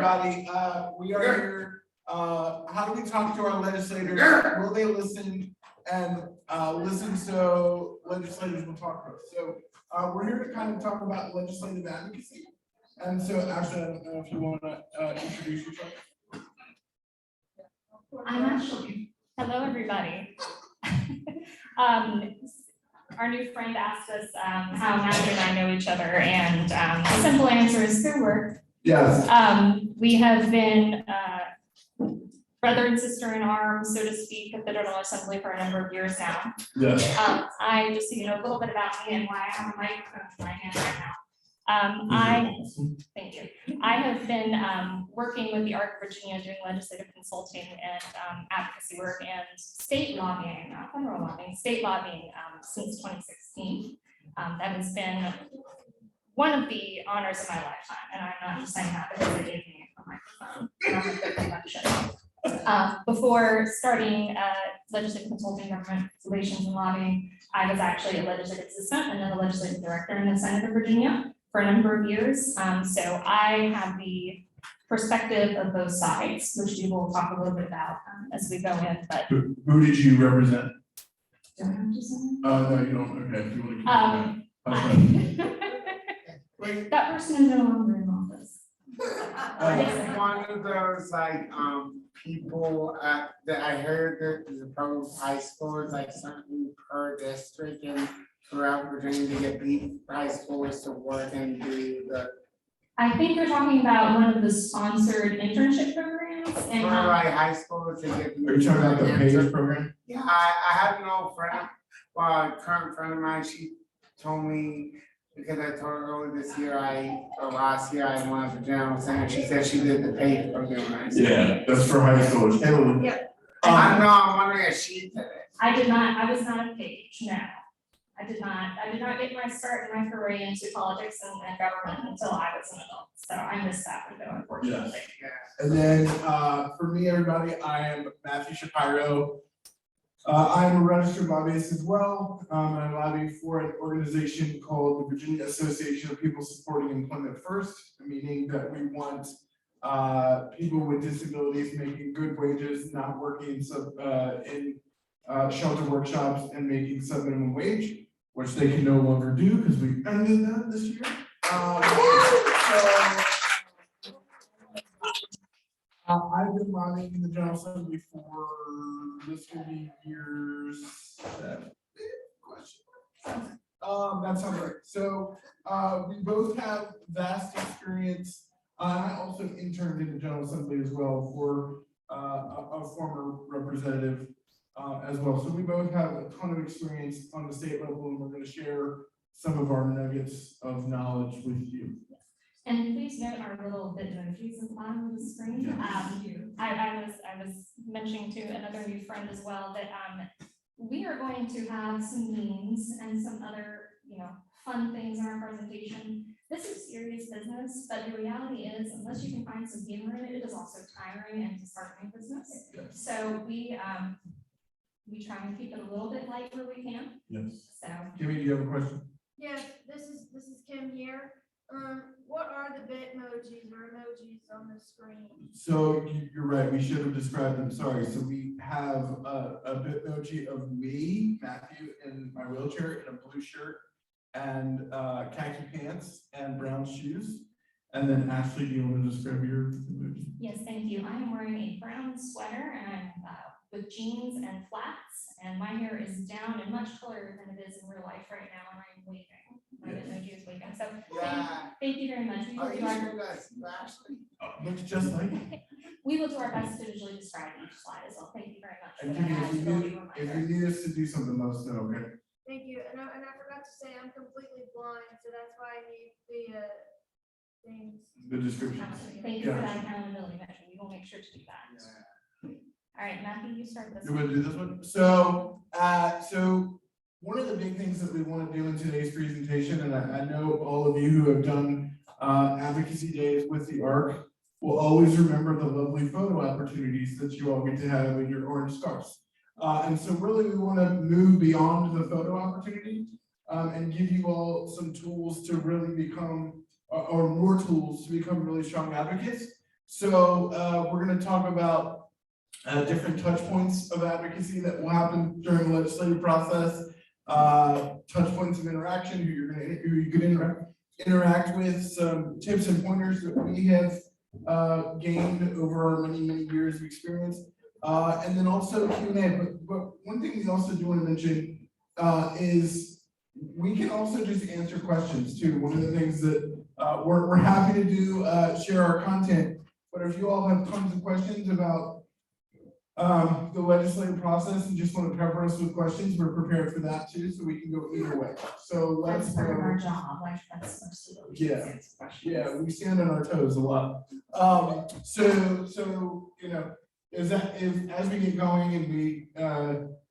everybody. We are here. How do we talk to our legislators? Will they listen and listen so legislators will talk to us? So we're here to kind of talk about legislative advocacy. And so Ashley, I don't know if you want to introduce yourself. I'm Ashley. Hello, everybody. Our new friend asked us how Matthew and I know each other, and the simple answer is through work. Yes. We have been brother and sister in arms, so to speak, at the General Assembly for a number of years now. Yes. I just so you know a little bit about me and why I have a microphone in my hand right now. Thank you. I have been working with the ARC Virginia doing legislative consulting and advocacy work and state lobbying, not federal lobbying, state lobbying since 2016. That has been one of the honors of my lifetime, and I'm not just saying that because they gave me a microphone. Before starting legislative consulting, government relations, and lobbying, I was actually a legislative assistant and then a legislative director in the Senate of Virginia for a number of years. So I have the perspective of both sides, which we will talk a little bit about as we go in. But who did you represent? do I have to say? No, you don't. Okay, if you want to keep that. That person is no longer in office. One of those like people that I heard that the proposed high school is like something per district and throughout Virginia to get beat high schoolers to work and do the. I think you're talking about one of the sponsored internship programs and. For like high schoolers to get. Are you talking about the PAGE program? Yeah, I have an old friend, a current friend of mine, she told me, because I told her earlier this year, or last year, I went to General Center, she said she did the PAGE program. Yeah, that's for high schoolers. Hey, Yep. I know, I'm wondering if she did it. I did not, I was not a PAGE, no. I did not get my start in my foray into politics and government until I was an adult, so I missed that window, unfortunately. And then for me, everybody, I am Matthew Shapiro. I'm a registered lobbyist as well. I'm lobbying for an organization called the Virginia Association of People Supporting Employment First, meaning that we want people with disabilities making good wages, not working in shelter workshops and making sub-minimum wage, which they can no longer do because we ended that this year. I've been lobbying in the General Assembly for this will be years. That sounds right. So we both have vast experience. I also interned in the General Assembly as well for a former representative as well. So we both have a ton of experience on the state level, and we're going to share some of our nuggets of knowledge with you. And please note our little bitmojis at the bottom of the screen. I was mentioning to another new friend as well that we are going to have some memes and some other, fun things in our presentation. This is serious business, but the reality is, unless you can find some humor in it, it is also tiring and disheartening business. Yes. So we try and keep it a little bit light where we can. Yes. So. Kimmy, do you have a question? Yes, this is Kim here. What are the bitmojis or emojis on the screen? So you're right, we should have described them, sorry. So we have a bitmoji of me, Matthew, in my wheelchair in a blue shirt and khaki pants and brown shoes. And then Ashley, do you want to describe your emoji? Yes, thank you. I am wearing a brown sweater and with jeans and flats, and my hair is down and much colored than it is in real life right now, and I'm waving. My emoji is waving. So thank you very much. Looks just like it. We will do our best to visually describe each slide as well. Thank you very much. And if you need us to do something, let us know, okay? Thank you. And I forgot to say I'm completely blind, so that's why I need the things. The description. Thank you for that accountability measure. We will make sure to do that. All right, Matthew, you start this. You want to do this one? So, one of the big things that we want to do in today's presentation, and I know all of you who have done advocacy days with the ARC will always remember the lovely photo opportunities that you all get to have in your orange scarves. And so really we want to move beyond the photo opportunity and give you all some tools to really become, or more tools to become really strong advocates. So we're gonna talk about different touch points of advocacy that will happen during the legislative process. Touch points of interaction, who you can interact with, some tips and pointers that we have gained over our many years of experience. And then also Q&A, but one thing we also do want to mention is we can also just answer questions too. One of the things that we're happy to do, share our content, but if you all have tons of questions about the legislative process and just want to pepper us with questions, we're prepared for that too, so we can go either way. So let's That's part of our go. job, like that's mostly what we Yeah. answer questions. Yeah, we stand on our toes a lot. So you know, as we get going and we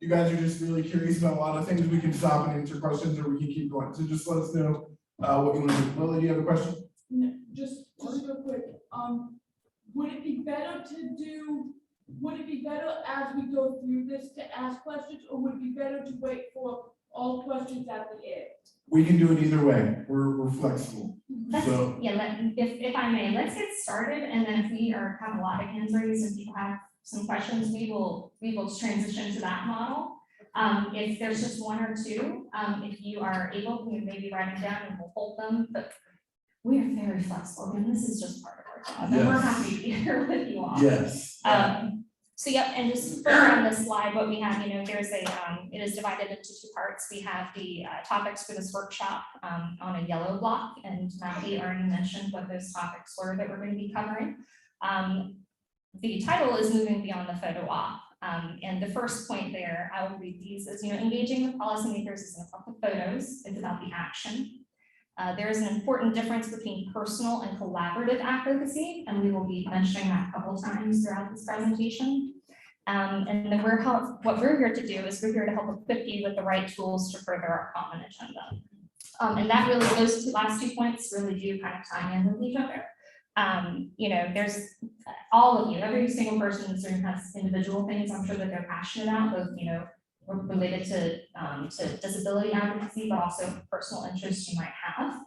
you guys are just really curious about a lot of things, we can stop and answer questions, or we can keep going. So just let us know what you want to do. Lily, do you have a question? No, just real quick, would it be better as we go through this to ask questions, or would it be better to wait for all questions at the end? We can do it either way. We're flexible. Let's, So yeah, if I may, let's get started, and then if we have a lot of hands raised and people have some questions, we will transition to that model. If there's just one or two, if you are able, you maybe write them down and we'll hold them, but we are very flexible, and this is just part of our job, and we're Yes. happy to be here with you all. yes. So yep, and just further on this slide, what we have, there's a, it is divided into two parts. We have the topics for this workshop on a yellow block, and Matthew already mentioned what those topics were that we're going to be covering. The title is Moving Beyond the Photo Op. And the first point there, I will read these, is engaging with policymakers isn't about the photos, it's about the action. There is an important difference between personal and collaborative advocacy, and we will be mentioning that a couple times throughout this presentation. And then what we're here to do is we're here to help equip you with the right tools to further our common agenda. And that really, those last 2 points really do kind of tie in with each other. There's all of you, every single person in this room has individual things I'm sure that they're passionate about, both, related to disability advocacy, but also personal interests you might have.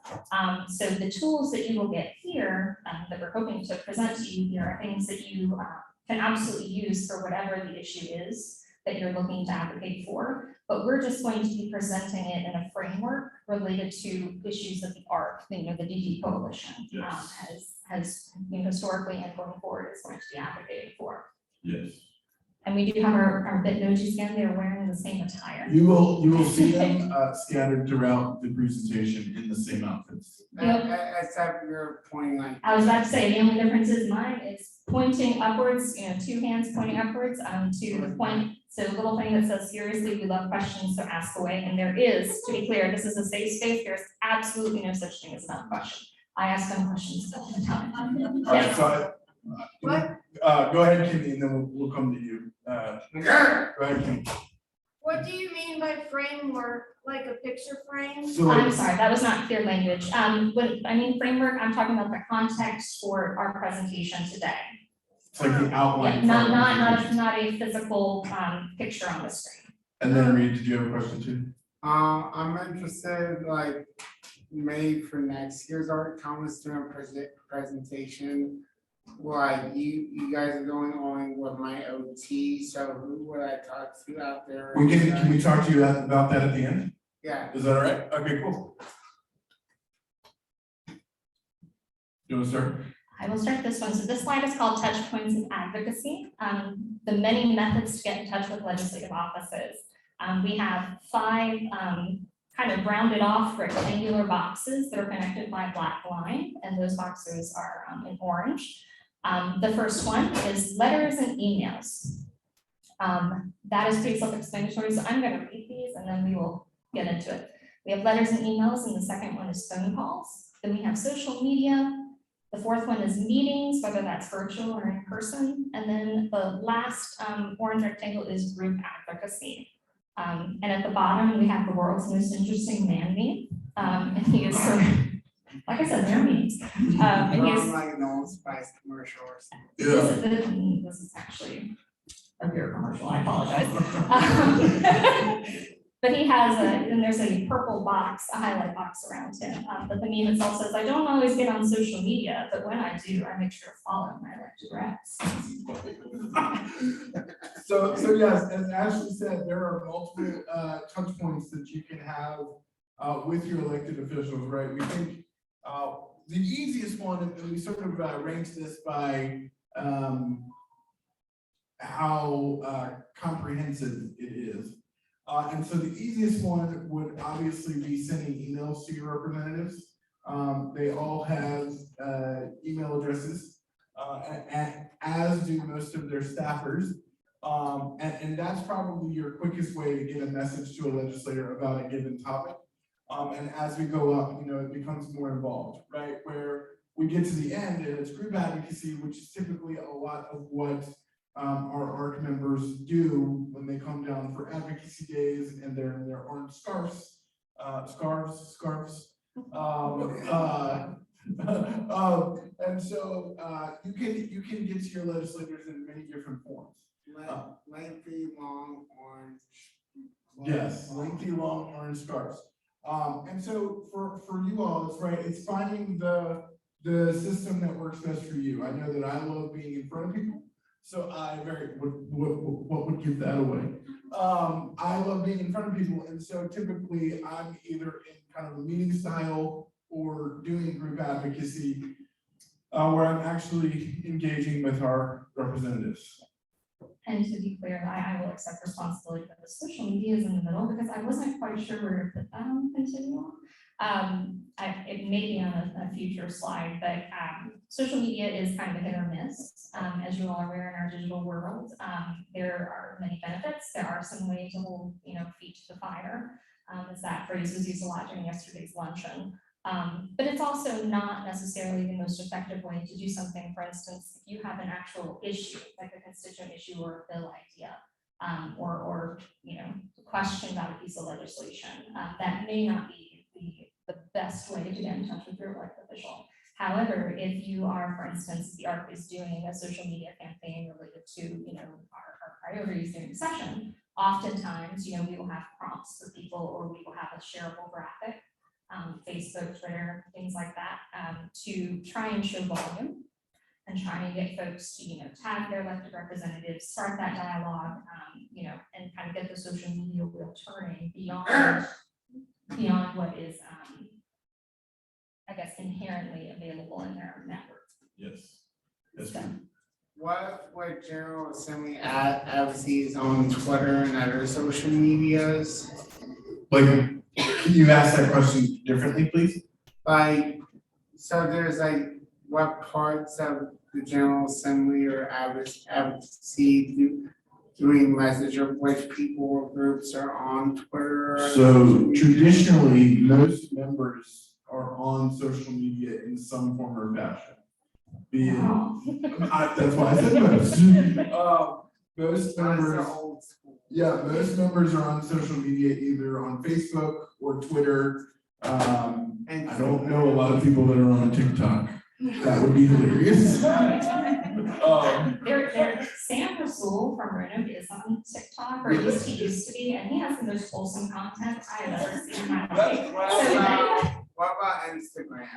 So the tools that you will get here that we're hoping to present to you here are things that you can absolutely use for whatever the issue is that you're looking to advocate for. But we're just going to be presenting it in a framework related to issues that the ARC, the DD Coalition has historically and going forward is going to be advocating for. Yes. And we do have our Bitmojis again, they're wearing the same attire. You will see them scattered throughout the presentation in the same outfits. Except you're pointing like. I was about to say, the only difference is mine is pointing upwards, two hands pointing upwards to the point. So a little thing that says, seriously, we love questions, so ask away. And there is, to be clear, this is a safe space. There's absolutely no such thing as not a question. I ask them questions all the time. All right, so go ahead, Kimmy, and then we'll come to you. Go ahead, Kimmy. What do you mean by framework, like a picture frame? So I'm sorry, that was not clear language. When I mean framework, I'm talking about the context for our presentation today. it's like the outline. Yeah, for the not a physical picture on the screen. And then Reed, did you have a question too? I'm interested, like, maybe for next year's art Thomas doing a presentation. Like you guys are going on with my OT, so who would I talk to out there? Can we talk to you about that at the end? Yeah. Is that all right? Okay, cool. You want to start? I will start this one. So this slide is called Touch Points of Advocacy. The many methods to get in touch with legislative offices. We have 5 kind of rounded off rectangular boxes that are connected by a black line, and those boxes are in orange. The first one is letters and emails. That is pretty self-explanatory, so I'm going to read these and then we will get into it. We have letters and emails, and the second one is phone calls. Then we have social media. The fourth one is meetings, whether that's virtual or in person. And then the last orange rectangle is group advocacy. And at the bottom, we have the world's most interesting man meme. And he is sort of, like I said, they're memes. And he is, like an Old Spice commercial or something. this is actually a beer commercial, I apologize. But he has and there's a purple box, a highlight box around him. But the meme itself says, I don't always get on social media, but when I do, I make sure to follow my elected reps. So yes, as Ashley said, there are multiple touch points that you can have with your elected officials, right? We think the easiest one, and we sort of ranked this by how comprehensive it is. And so the easiest one would obviously be sending emails to your representatives. They all have email addresses, as do most of their staffers. And that's probably your quickest way to get a message to a legislator about a given topic. And as we go up, it becomes more involved, right? Where we get to the end and it's group advocacy, which is typically a lot of what our ARC members do when they come down for advocacy days and they're in their orange scarves. And so you can get to your legislators in many different forms. Lengthy, long orange. Yes, lengthy, long orange scarves. And so for you all, it's right, it's finding the system that works best for you. I know that I love being in front of people. So what would give that away? I love being in front of people, and so typically I'm either in kind of a meeting style or doing group advocacy, where I'm actually engaging with our representatives. And to be clear, I will accept responsibility for the social media is in the middle because I wasn't quite sure where to put that on the continuum. It may be on a future slide, but social media is kind of a hit or miss. As you all are aware in our digital world, there are many benefits. There are some ways to hold feet to the fire, as that phrase was used a lot during yesterday's luncheon. But it's also not necessarily the most effective way to do something. For instance, if you have an actual issue, like a constituent issue or a bill idea, or a question about a piece of legislation, that may not be the best way to get in touch with your elected official. However, if you are, for instance, the ARC is doing a social media campaign related to our priorities during the session, oftentimes we will have prompts for people, or we will have a shareable graphic. Facebook, Twitter, things like that, to try and show volume and try and get folks to, tag their elected representatives, start that dialogue, and kind of get the social media wheel turning beyond what is, I guess, inherently available in their network. Yes. Yes, So, ma'am. What General Assembly advocacy is on Twitter and other social medias? Can you ask that question differently, please? So there's what parts of the General Assembly or advocacy doing message, or which people or groups are on Twitter? So traditionally, most members are on social media in some form or fashion. Be it, that's why I said most. Most members, Old school. yeah, most members are on social media either on Facebook or Twitter. And I don't know a lot of people that are on TikTok. That would be hilarious. Sam Rasool from Regent is on TikTok, or at least he used to be, and he has the most wholesome content I have ever seen in my life. What about Instagram?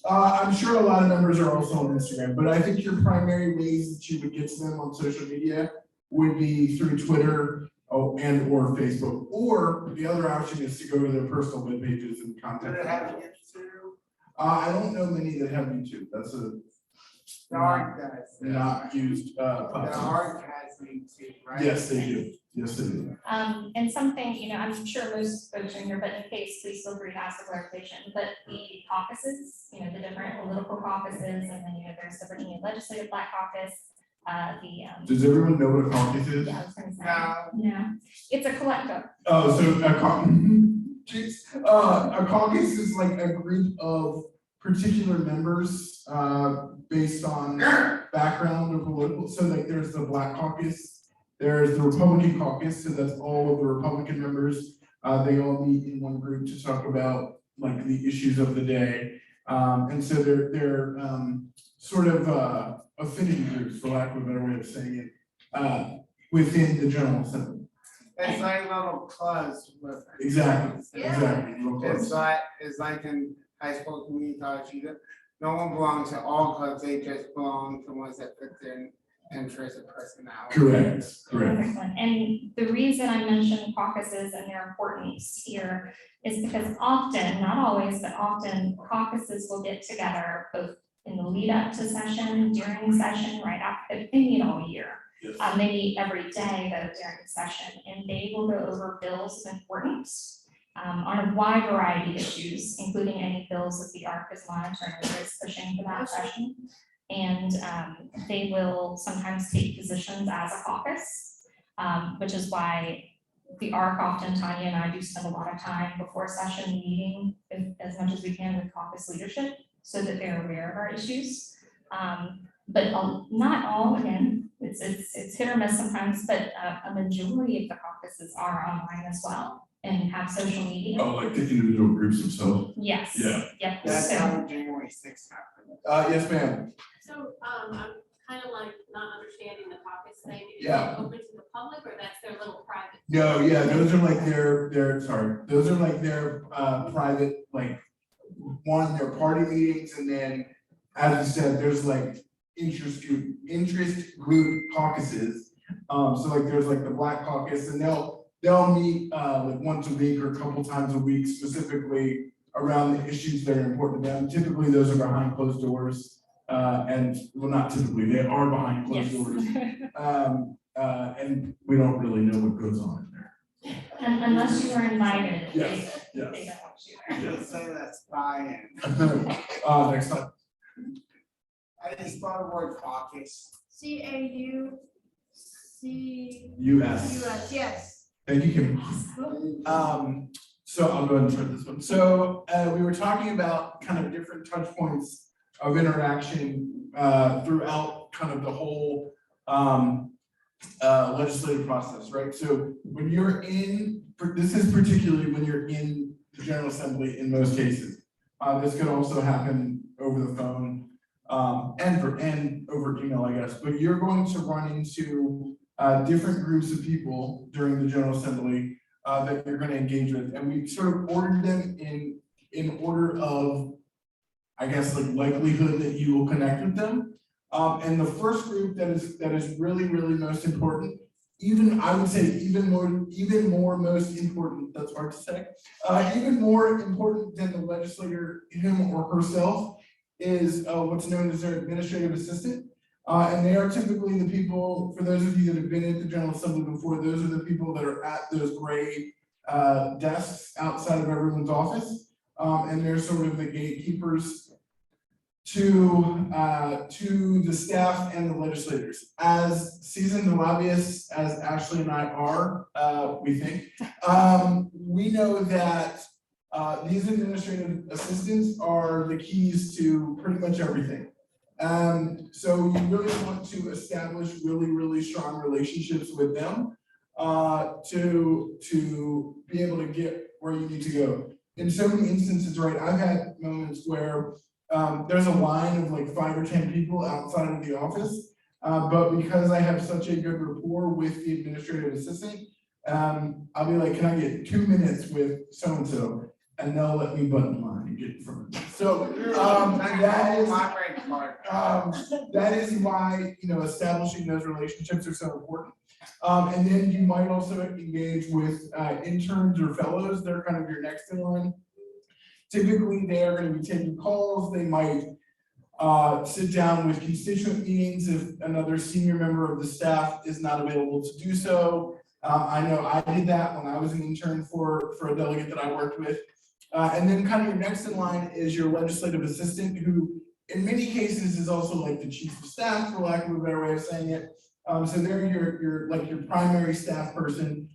I'm sure a lot of members are also on Instagram, but I think your primary ways that you would get to them on social media would be through Twitter and or Facebook, or the other option is to go to their personal web pages and contact Do they have them. YouTube? I don't know many that have YouTube. That's a The ARC does. not used The platform. ARC has YouTube, right? Yes, they do. Yes, they do. And something, I'm sure most folks are in here, but in case, please feel free to ask the clarification, but the caucuses, the different political caucuses, and then, there's the Virginia Legislative Black Caucus, Does everyone know what a caucus is? yeah, I was gonna say. No. No, it's a collective. Oh, so a caucus is like a group of particular members based on background or political. So like there's the Black Caucus, there's the Republican Caucus, so that's all of the Republican members. They all meet in one group to talk about like the issues of the day. And so they're sort of affinity groups, for lack of a better way of saying it, within the General Assembly. It's like little clubs with. Exactly, Yeah. exactly. Real close. It's like in high school community college, no one belongs to all clubs, they just belong to ones that fit their interest and personality. Correct, correct. Excellent. And the reason I mentioned caucuses and their importance here is because often, not always, but often caucuses will get together both in the lead up to session, during session, right after, they meet all year. Yes. They meet every day though during session, and they will go over bills of importance on a wide variety of issues, including any bills that the ARC is monitoring or is pushing for that session. And they will sometimes take positions as a caucus, which is why the ARC often, Tanya and I do spend a lot of time before session meeting as much as we can with caucus leadership so that they're aware of our issues. But not all, again, it's hit or miss sometimes, but a majority of the caucuses are online as well and have social media. Oh, like the individual groups themselves? Yes. Yeah. Yep. That's So- how January 6th happened. Yes, ma'am. So, I'm kind of like not understanding the caucus thing. Is Yeah. it open to the public or that's their little private? No, yeah, those are like those are like their private, like, their party meetings, and then, as you said, there's like interest group caucuses. So like there's like the Black Caucus, and they'll meet like once a week or a couple times a week specifically around the issues that are important to them. Typically, those are behind closed doors. And well, not typically, they are behind closed doors. And we don't really know what goes on in there. And unless you are invited, Yes, they don't want you there. Just say that's buy-in. Next time. I just spelled the word caucus. CAUCUS, US. yes. Thank you, Kim. So I'll go ahead and start this one. So we were talking about kind of different touch points of interaction throughout kind of the whole legislative process, right? So when you're this is particularly when you're in the General Assembly in most cases. This could also happen over the phone and over email, I guess. But you're going to run into different groups of people during the General Assembly that you're going to engage with, and we sort of ordered them in order of, I guess, like likelihood that you will connect with them. And the first group that is really most important, I would say even more most important, that's hard to say, even more important than the legislator, him or herself, is what's known as their administrative assistant. And they are typically the people, for those of you that have been at the General Assembly before, those are the people that are at those gray desks outside of everyone's office. And they're sort of the gatekeepers to the staff and the legislators. As seasoned lobbyists, as Ashley and I are, we think, we know that these administrative assistants are the keys to pretty much everything. So you really want to establish really strong relationships with them to be able to get where you need to go. In so many instances, right, I've had moments where there's a line of like 5 or 10 people outside of the office, but because I have such a good rapport with the administrative assistant, I'll be like, can I get 2 minutes with so-and-so? And they'll let me button line and get in front of them. So that is why, establishing those relationships are so important. And then you might also engage with interns or fellows. They're kind of your next in line. Typically, they are going to be taking calls. They might sit down with constituent meetings if another senior member of the staff is not available to do so. I know I did that when I was an intern for a delegate that I worked with. And then kind of your next in line is your legislative assistant, who in many cases is also like the chief of staff, for lack of a better way of saying it. So they're your primary staff person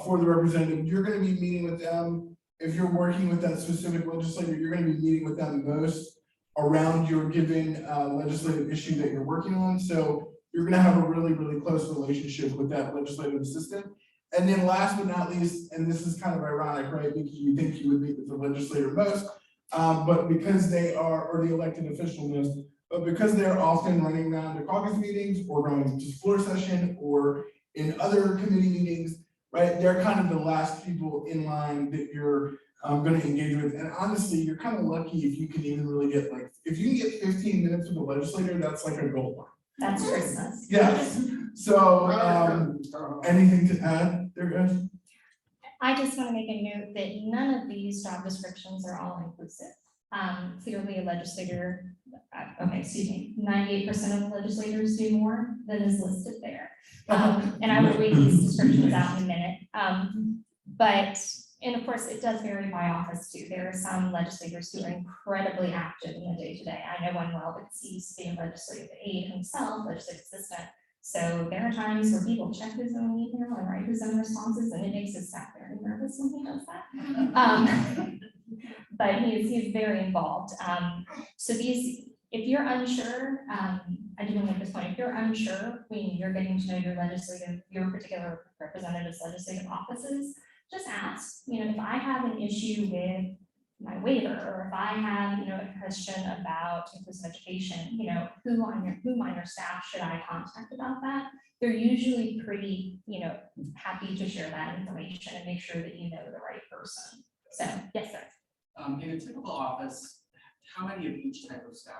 for the representative. You're going to be meeting with them. If you're working with that specific legislator, you're going to be meeting with them most around your given legislative issue that you're working on. So you're going to have a really close relationship with that legislative assistant. And then last but not least, and this is kind of ironic, right? Because you think you would meet with the legislator most, but because they are, or the elected official most, but because they're often running around to caucus meetings or going to floor session or in other committee meetings, right? They're kind of the last people in line that you're gonna engage with. And honestly, you're kind of lucky if you can even really get like, if you can get 15 minutes with a legislator, that's like a gold line. That's Christmas. Yes, so, anything to add there, guys? I just want to make a note that none of these job descriptions are all inclusive. Clearly a legislator, okay, excuse me, 98% of legislators do more than is listed there. And I will read these descriptions out in a minute. And of course, it does vary by office too. There are some legislators who are incredibly active in the day-to-day. I know one well because he used to be a legislative aide himself, legislative assistant. So there are times where people check his own email and write his own responses, and it makes his staff very nervous when he does that. But he's very involved. So these, if you're unsure, I do want to make this point, if you're unsure when you're getting to know your particular representative's legislative offices, just ask, if I have an issue with my waiver, or if I have, a question about inclusive education, who on your staff should I contact about that? They're usually pretty, happy to share that information and make sure that you know the right person. So, yes, sir. In a typical office, how many of each type of staff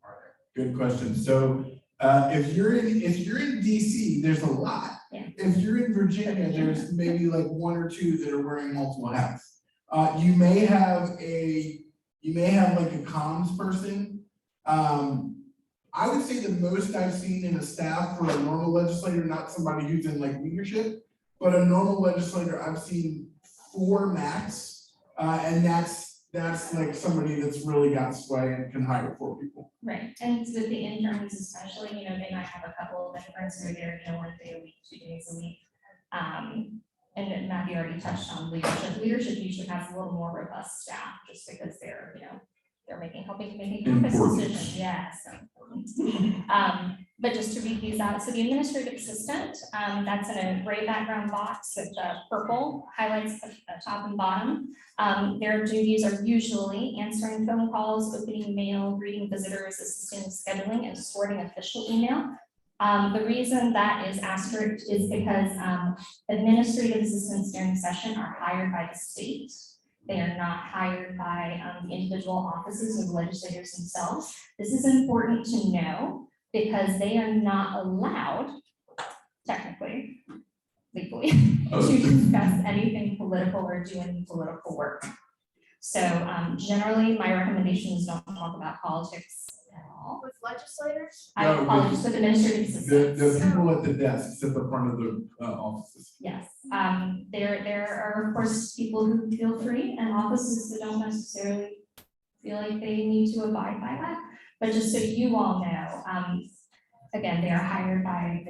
are there? Good question. So if you're in DC, there's a lot. Yeah. If you're in Virginia, there's maybe like one or two that are wearing multiple hats. You may have like a comms person. I would say the most I've seen in a staff for a normal legislator, not somebody who's in like leadership, but a normal legislator, I've seen 4 max, and that's like somebody that's really got sway and can hire 4 people. Right, and with the interns especially, they might have a couple of interns who are there, 1 day a week, 2 days a week. And then Matthew already touched on leadership. Leadership usually has a little more robust staff just because they're, they're helping making campus decisions. Yeah, so important. But just to read these out, so the administrative assistant, that's in a gray background box with purple highlights at the top and bottom. Their duties are usually answering phone calls, opening mail, greeting visitors, assisting with scheduling, and sorting official email. The reason that is asterisk is because administrative assistants during session are hired by the state. They are not hired by the individual offices or the legislators themselves. This is important to know because they are not allowed, technically, legally, to discuss anything political or do any political work. So generally, my recommendation is don't talk about politics at all. With legislators? I No, apologize for the administrative assistants. The people at the desks at the front of the offices. Yes, there are of course people who feel free and offices that don't necessarily feel like they need to abide by that. But just so you all know, again, they are hired by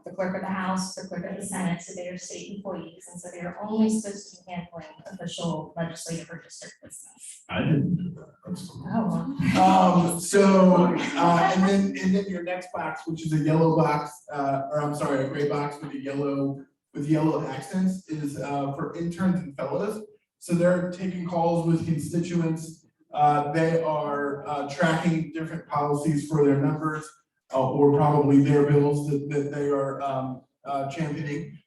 the clerk of the House, the clerk of the Senate, so they are state employees, and so they are only supposed to be handling official legislative or district business. I didn't do that. That's cool. Oh, And then your next box, which is a yellow box, or I'm sorry, a gray box with yellow accents, is for interns and fellows. So they're taking calls with constituents. They are tracking different policies for their members, or probably their bills that they are championing.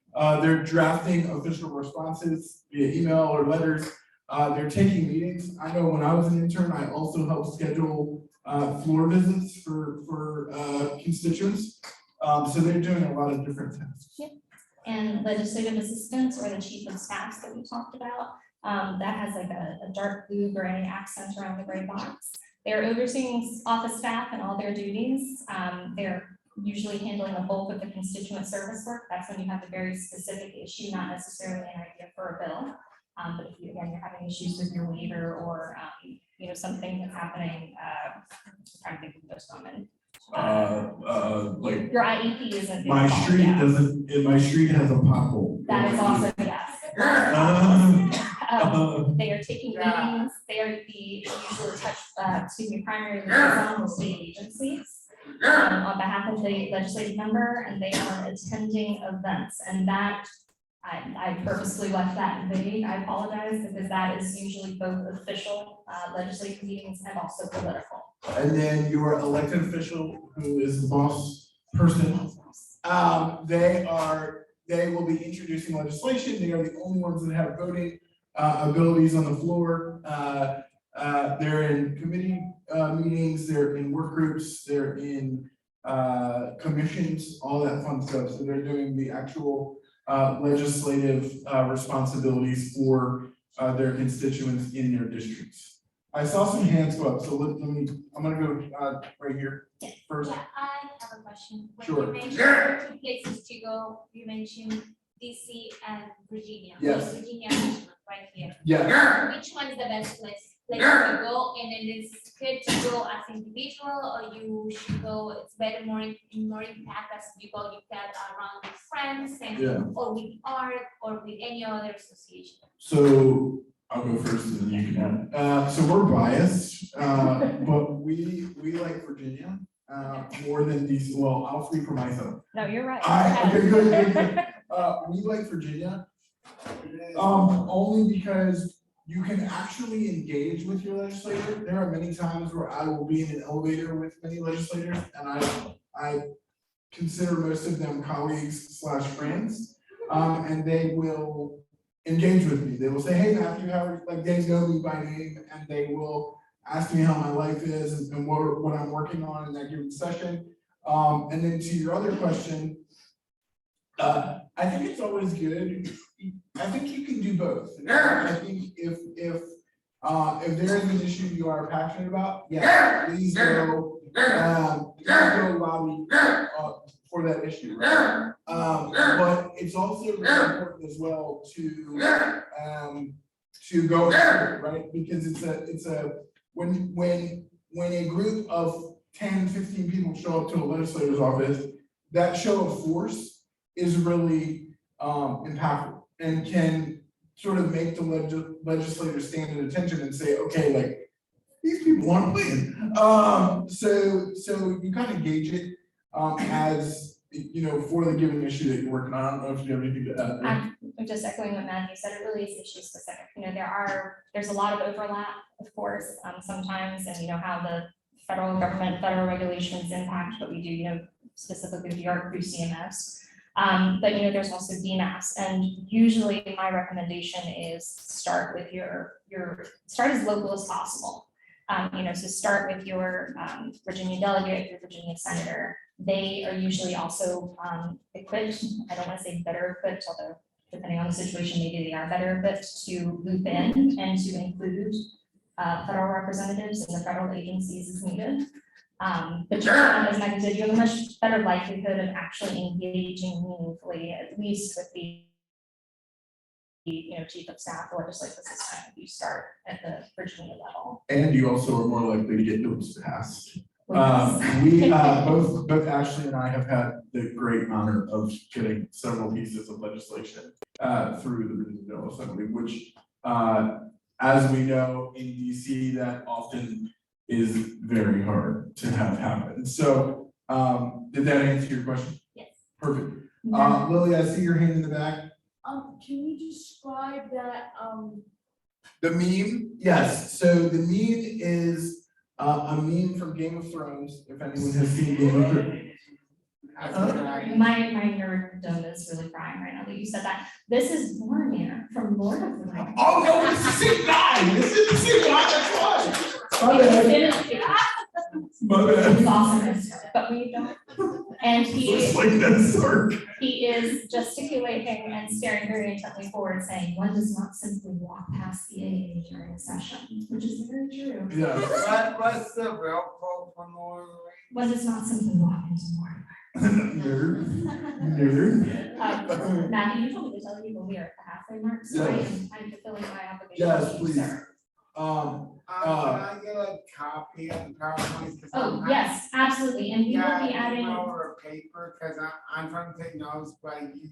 They're drafting official responses via email or letters. They're taking meetings. I know when I was an intern, I also helped schedule floor visits for constituents. So they're doing a lot of different things. yep. And legislative assistants or the chief of staffs that we talked about, that has like a dark blue gray accent around the gray box. They're overseeing office staff and all their duties. They're usually handling a bulk of the constituent service work. That's when you have a very specific issue, not necessarily an idea for a bill. But if you're having issues with your waiver or, something that's happening, I'm trying to think of those common. Like Your IEP isn't. my involved, street yeah. doesn't, my street has a pothole. That is also, yes. They are taking meetings, they are the usually primary liaison with state agencies on behalf of the legislative member, and they are attending events, and that I purposely left that vague. I apologize because that is usually both official legislative meetings and also political. And then your elected official, who is the boss person, they are they will be introducing legislation. They are the only ones that have voting abilities on the floor. They're in committee meetings, they're in work groups, they're in commissions, all that fun stuff. So they're doing the actual legislative responsibilities for their constituents in their districts. I saw some hands go up, so let me, I'm gonna go right here first. Yeah, I have a question. Sure. When you mentioned two places to go, you mentioned DC and Virginia. Yes. Virginia, Richmond, right here. Yeah. Which one is the best place to go? And then is it good to go as individual, or you should go, it's better more impact as you go, you get around with friends and, Yeah. or with art, or with any other association? So I'll go first and then you can add. So we're biased, but we like Virginia more than DC. Well, I'll speak for myself. No, you're right. Okay, good. We like Virginia, only because you can actually engage with your legislator. There are many times where I will be in an elevator with many legislators, and I consider most of them colleagues / friends, and they will engage with me. They will say, "Hey Matthew, how are you?" Like, they know me by name, and they will ask me how my life is and what I'm working on in that given session. And then to your other question, I think it's always good. I think you can do both. I think if there is an issue you are passionate about, yeah, please go lobby for that issue. But it's also really important as well to go right, because it's a when a group of 10, 15 people show up to a legislator's office, that show of force is really impactful and can sort of make the legislator stand at attention and say, okay, like, these people aren't playing. So you kind of gauge it as, you know, for the given issue that you're working on. I don't know if you have anything to add there. I'm just echoing what Matthew said. It really is issue specific. You know, there's a lot of overlap, of course, sometimes, and you know how the federal government, federal regulations impact what we do, you know, specifically the art through CMS. But you know, there's also DMAS, and usually my recommendation is start with start as local as possible. You know, so start with your Virginia delegate, your Virginia senator. They are usually also equipped, I don't want to say better equipped, although depending on the situation, maybe they are better equipped to loop in and to include federal representatives in the federal agencies as needed. But you have, as Megan said, you have a much better likelihood of actually engaging meaningfully, at least with the chief of staff or legislative assistant, if you start at the Virginia level. And you also are more likely to get bills passed. Yes. We both Ashley and I have had the great honor of getting several pieces of legislation through the Virginia General Assembly, which as we know in DC, that often is very hard to have happen. So did that answer your question? Yes. Perfect. Lily, I see your hand in the back. Can you describe that, The meme, yes. So the meme is a meme from Game of Thrones, if anyone has seen Game of Thrones. My nerddom is really crying right now that you said that. This is Boromir from Lord of the Rings. Oh, no, it's the same guy. This is the same guy, that's why. My bad. My bad. He's awesome, but we don't. And Looks like Ned Stark. he is gesticulating and staring very intently forward, saying, one does not simply walk past the AA during a session, which is very true. Yeah. What's the real quote from Lord of the Rings? One does not simply walk into Mordor. Nerd. Matthew, you told me to tell people we are at the halfway mark, so Yes. I'm fulfilling my obligation. Yes, to you, please. sir. Can I get a copy of the PowerPoint? Oh, yes, absolutely, and we will be Yeah, adding. email or paper, cause I'm trying to take notes, but you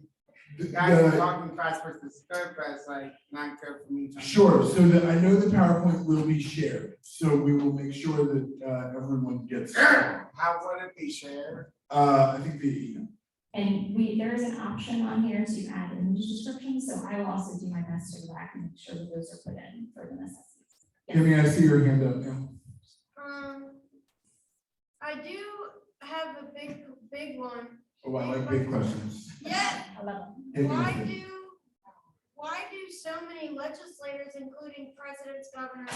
The- guys are talking fast with the script, but it's like not good for me. Sure, so I know the PowerPoint will be shared, so we will make sure that everyone gets. How would it be shared? I think the, And there is an option on here to add image description, so I will also do my best to go back and make sure that those are put in for the necessities. Kimmy, I see your hand up now. I do have a big one. Oh, I like big questions. Yeah, I love it. Hit me why with it. do so many legislators, including presidents, governors,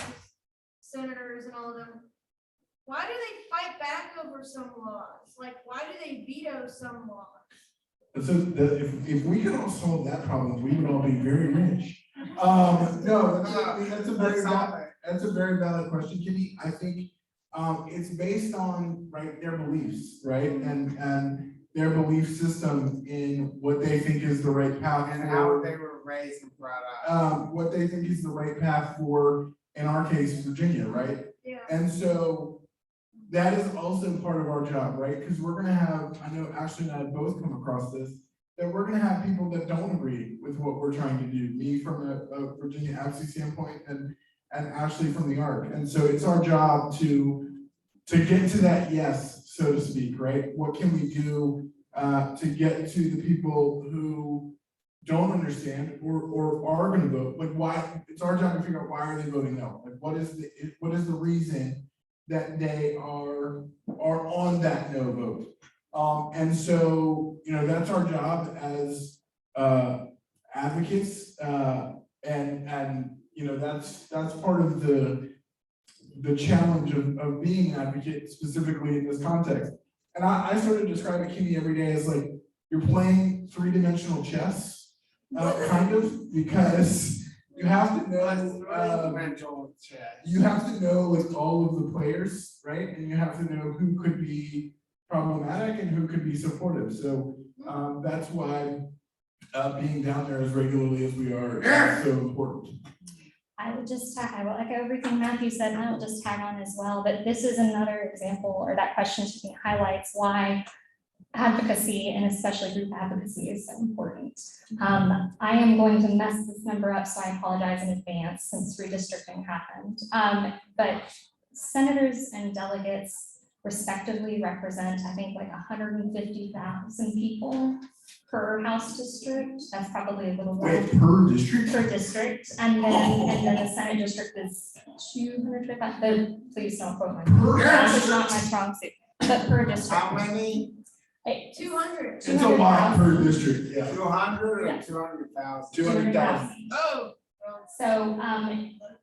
senators and all of them, why do they fight back over some laws? Like, why do they veto some laws? So if we could all solve that problem, we would all be very rich. No, that's a very valid, that's a very valid question, Kimmy. I think it's based on, right, their beliefs, right? And their belief system in what they think is the right path And for- how they were raised and brought up. what they think is the right path for, in our case, Virginia, right? Yeah. And so that is also part of our job, right? Because we're gonna have, I know Ashley and I both come across this, that we're gonna have people that don't agree with what we're trying to do, me from a Virginia advocacy standpoint and Ashley from the ARC. And so it's our job to get to that yes, so to speak, right? What can we do to get to the people who don't understand or are gonna vote? Like why, it's our job to figure out why are they voting no? Like what is the reason that they are on that no vote? And so, you know, that's our job as advocates, and you know, that's part of the challenge of being an advocate specifically in this context. And I sort of describe it, Kimmy, every day as like you're playing three-dimensional chess, kind of, because you have to know, Mental check. you have to know like all of the players, right? And you have to know who could be problematic and who could be supportive. So that's why being down there as regularly as we are is so important. I will echo everything Matthew said, and I will just tag on as well, but this is another example, or that question to me highlights why advocacy, and especially group advocacy, is so important. I am going to mess this number up, so I apologize in advance since redistricting happened. But senators and delegates respectively represent, I think, like 150,000 people per House district. That's probably a little low. Wait, per district? Per district, and then the Senate district is 200, please don't quote my. This is not my strong suit, but per district. How many? 200. It's a lot per district, yeah. 200 Yeah. or 200,000? 200,000. Oh. So,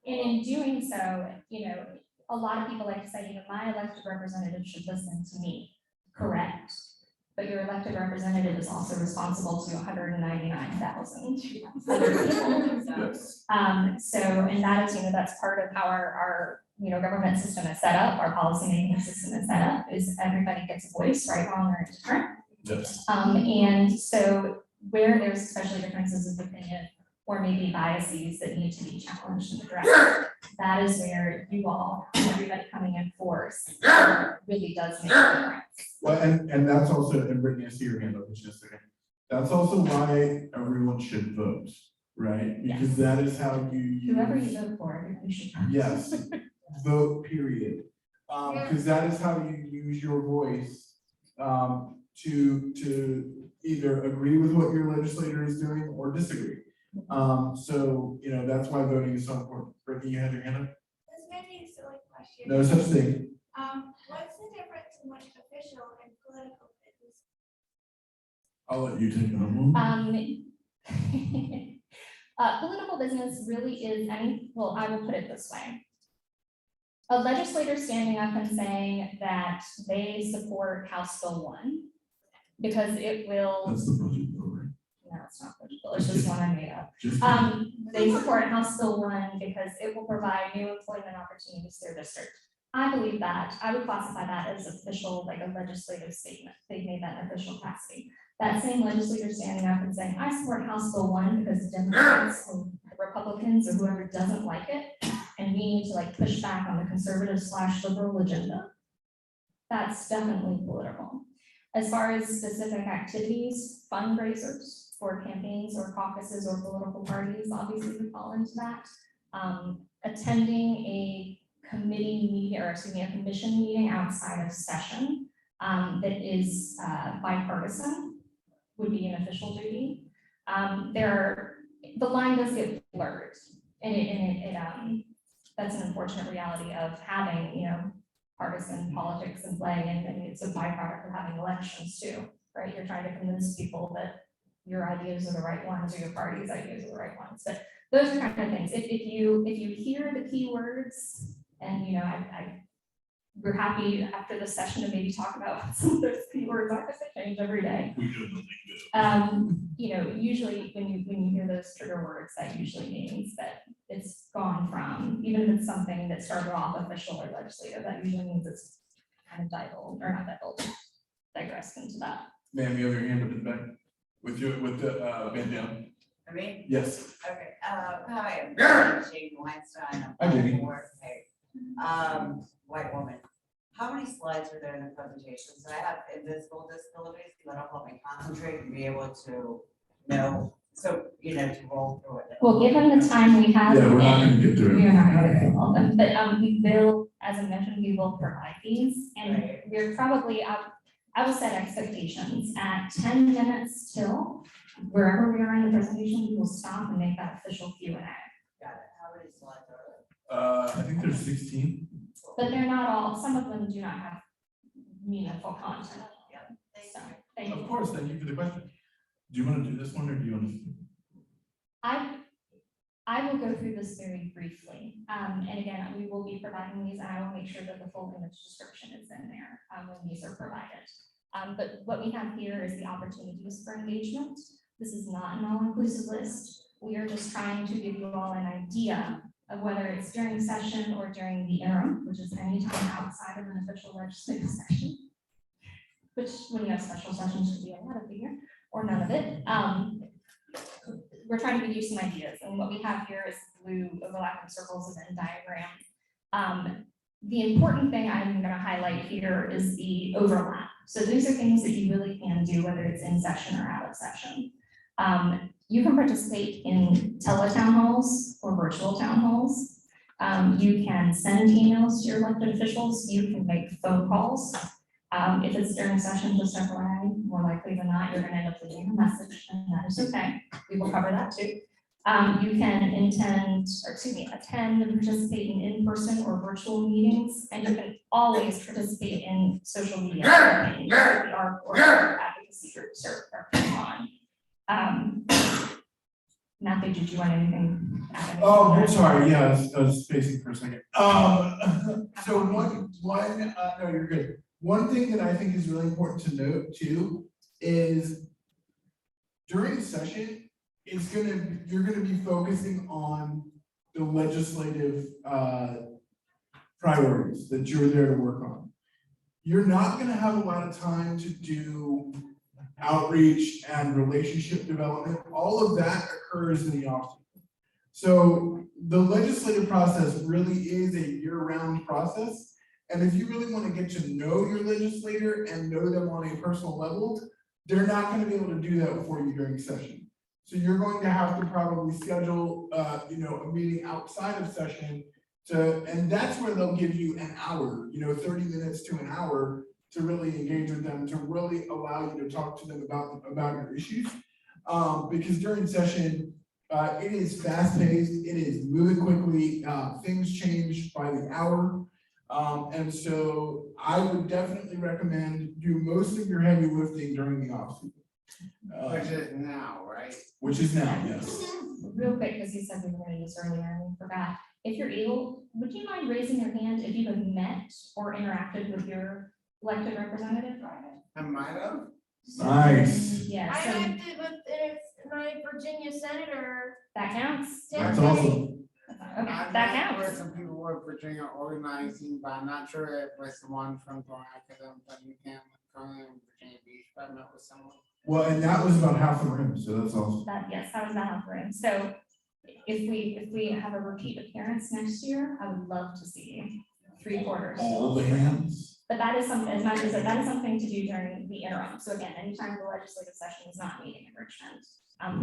in doing so, you know, a lot of people like to say, you know, my elected representative should listen to me. Correct. But your elected representative is also responsible to 199,000 other people. Yes. So, and that is, you know, that's part of how our you know, government system is set up, our policymaking system is set up, is everybody gets a voice, right, wrong, or indifferent. Yes. And so where there's especially differences of opinion or maybe biases that need to be challenged and addressed, that is where you all, everybody coming in force, really does make a difference. Well, and that's also, and Brittany, I see your hand up in just a second. That's also why everyone should vote, right? Because that is how you use. Whoever you vote for, you should. Yes, vote, period. Because that is how you use your voice to either agree with what your legislator is doing or disagree. So, you know, that's why voting is so important. Brittany, you had your hand up? This may be a silly question. No such thing. What's the difference in what official and political business? I'll let you take that one. Political business really is well, I will put it this way. A legislator standing up and saying that they support House Bill 1 because it will, That's the budget bill, right? no, it's not political, it's just one I made up. Just They support House Bill 1 because it will provide new employment opportunities to their district. I believe that. I would classify that as official, like a legislative statement. They made that an official capacity. That same legislator standing up and saying, I support House Bill 1 because the Democrats or the Republicans or whoever doesn't like it, and we need to like push back on the conservative/liberal agenda. That's definitely political. As far as specific activities, fundraisers for campaigns or caucuses or political parties, obviously we fall into that. Attending a committee meeting, or excuse me, a commission meeting outside of session that is bipartisan would be an official duty. The line does get blurred, and that's an unfortunate reality of having, you know, partisan politics in play, and it's a byproduct of having elections too. right? You're trying to convince people that your ideas are the right ones or your party's ideas are the right ones. But those are kind of things. If you hear the keywords and, we're happy after the session to maybe talk about what some of those keywords are, because they change every day. We definitely do. Usually when you hear those trigger words, that usually means that it's gone from, even if it's something that started off official or legislative, that usually means it's kind of digressed into that. Ma'am, you have your hand up in the back with the band down. I mean, Yes. okay, hi, I'm Jamie Weinstein. Hi, Jamie. White woman. How many slides are there in the presentation? So I have invisible disabilities, that'll help me concentrate and be able to know, to roll through it. Well, given the time we have. Yeah, we're not gonna get through We it. are not gonna go through all of them, but we will, as I mentioned, we will provide these, and Right. we're probably I will set expectations at 10 minutes till, wherever we are in the presentation, we will stop and make that official Q&A. Got it. How many slides are there? I think there's 16. But they're not all, some of them do not have meaningful content. Yeah. So, thank you. Of course, thank you for the question. Do you want to do this one or do you want to? I will go through this very briefly. And again, we will be providing these, and I will make sure that the full image description is in there when these are provided. But what we have here is the opportunities for engagement. This is not an all-inclusive list. We are just trying to give you all an idea of whether it's during session or during the interim, which is any time outside of an official legislative session. Which, when you have special sessions, should be a lot of the year, or none of it. We're trying to give you some ideas, and what we have here is blue overlapping circles and then diagram. The important thing I'm gonna highlight here is the overlap. So these are things that you really can do, whether it's in session or out of session. You can participate in teletown halls or virtual town halls. You can send emails to your elected officials. You can make phone calls. If it's during session, just FYI, more likely than not, you're gonna end up leaving a message, and that is okay. We will cover that too. You can attend and participate in person or virtual meetings, and you can always participate in social media campaigns that our advocacy groups are putting on. Matthew, did you want anything? to add? Oh, I'm sorry, yeah, I was spacing for a second. So no, you're good. One thing that I think is really important to note too is during session, you're gonna be focusing on the legislative priorities that you're there to work on. You're not gonna have a lot of time to do outreach and relationship development. All of that occurs in the off season. So the legislative process really is a year-round process. And if you really want to get to know your legislator and know them on a personal level, they're not going to be able to do that for you during session. So you're going to have to probably schedule, a meeting outside of session and that's where they'll give you an hour, 30 minutes to an hour to really engage with them, to really allow you to talk to them about your issues. Because during session, it is fast paced, it is moving quickly, things change by the hour. And so I would definitely recommend do most of your heavy lifting during the off season. Which is now, right? Which is now, yes. Real quick, because you said we were gonna do this earlier and we forgot. If you're able, would you mind raising your hand if you have met or interacted with your elected representative? I might have. Nice. I Yeah, so acted with my Virginia senator. that counts. That's awesome. Okay, I that met with counts. some people who are Virginia organizing, but I'm not sure if it was the one from Academ, but you can't from Virginia Beach, but I met with someone. Well, and that was about half the room, so that's awesome. Yes, that was that room. So if we have a repeat appearance next year, I would love to see 3/4. All the hands. But that is something, as Matthew said, that is something to do during the interim. So again, anytime the legislative session is not meeting in Richmond,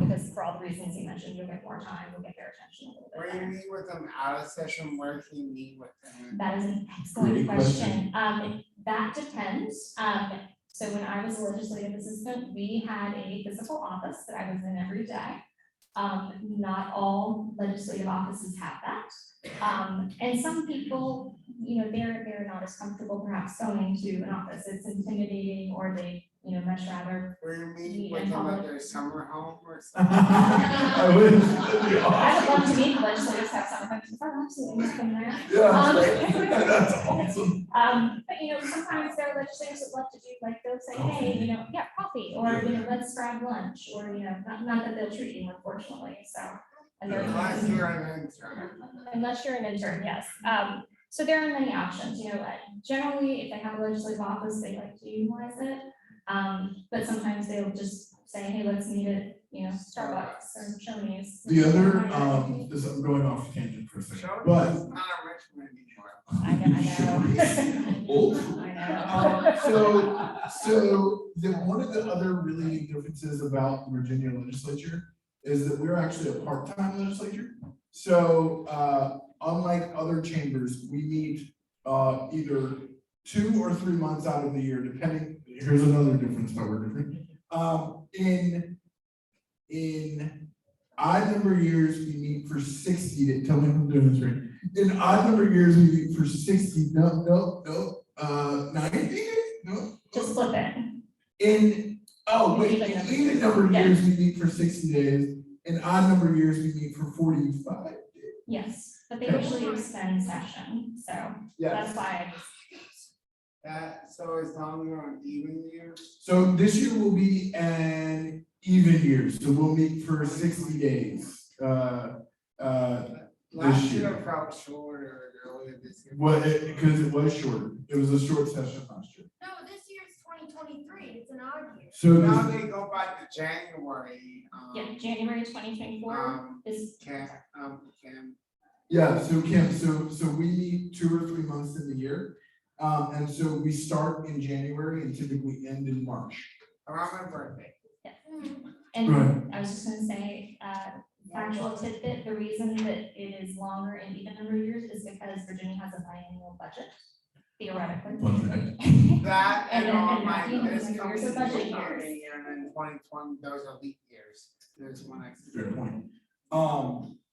because for all the reasons you mentioned, you'll get more time, you'll get their attention a little bit Where you better. meet with them out of session, where can you meet with them? That is an excellent Great question. That depends. So when I was a legislative assistant, we had a physical office that I was in every day. Not all legislative offices have that. And some people, they're not as comfortable perhaps going to an office. It's intimidating, or they much rather. We're Meet meeting in with them at public. their summer home or something. I wish, that'd be I would love to awesome. meet the legislators, have some functions, I'm absolutely with them there. Yeah, that's awesome. But sometimes there are legislators that love to do, like, they'll say, hey, yeah, coffee, or, let's grab lunch, or, not that they'll treat you, unfortunately, so. And there Unless you're an intern. Unless you're an intern, yes. So there are many options, generally, if they have a legislative office, they like to utilize it. But sometimes they'll just say, hey, let's meet at, Starbucks or Shoney's. The other, I'm going off tangent for a second, but It's not a Richmond anymore. I know. Old. I know. So one of the other really big differences about the Virginia legislature is that we're actually a part-time legislature. So unlike other chambers, we meet either 2 or 3 months out of the year, depending. Here's another difference why we're different. In odd number years, we meet for 60 tell me if I'm doing this right. In odd number years, we meet for 60, 90, no. Just flip it. In even number of years, we meet for 60 days. In odd number of years, we meet for 45 days. Yes, but they usually extend session, so Yeah. that's why So as long as you're on even years. So this year will be an even year, so we'll meet for 60 days. Last This year year. felt shorter earlier this year. Because it was short. It was a short session last year. No, this year's 2023, it's an odd year. So Now this, they go back to January. yeah, January 2024 is. Cam. yeah, so Kim, so we meet 2 or 3 months in the year. And so we start in January and typically end in March. Around my birthday. And Right. I was just gonna say, factual tidbit, the reason that it is longer in even number of years is because Virginia has a biannual budget, theoretically. That and And all then my, you know, this like, comes years of in budget 2020 years. year and then 2020, those are leap years. There's one extra. Fair point.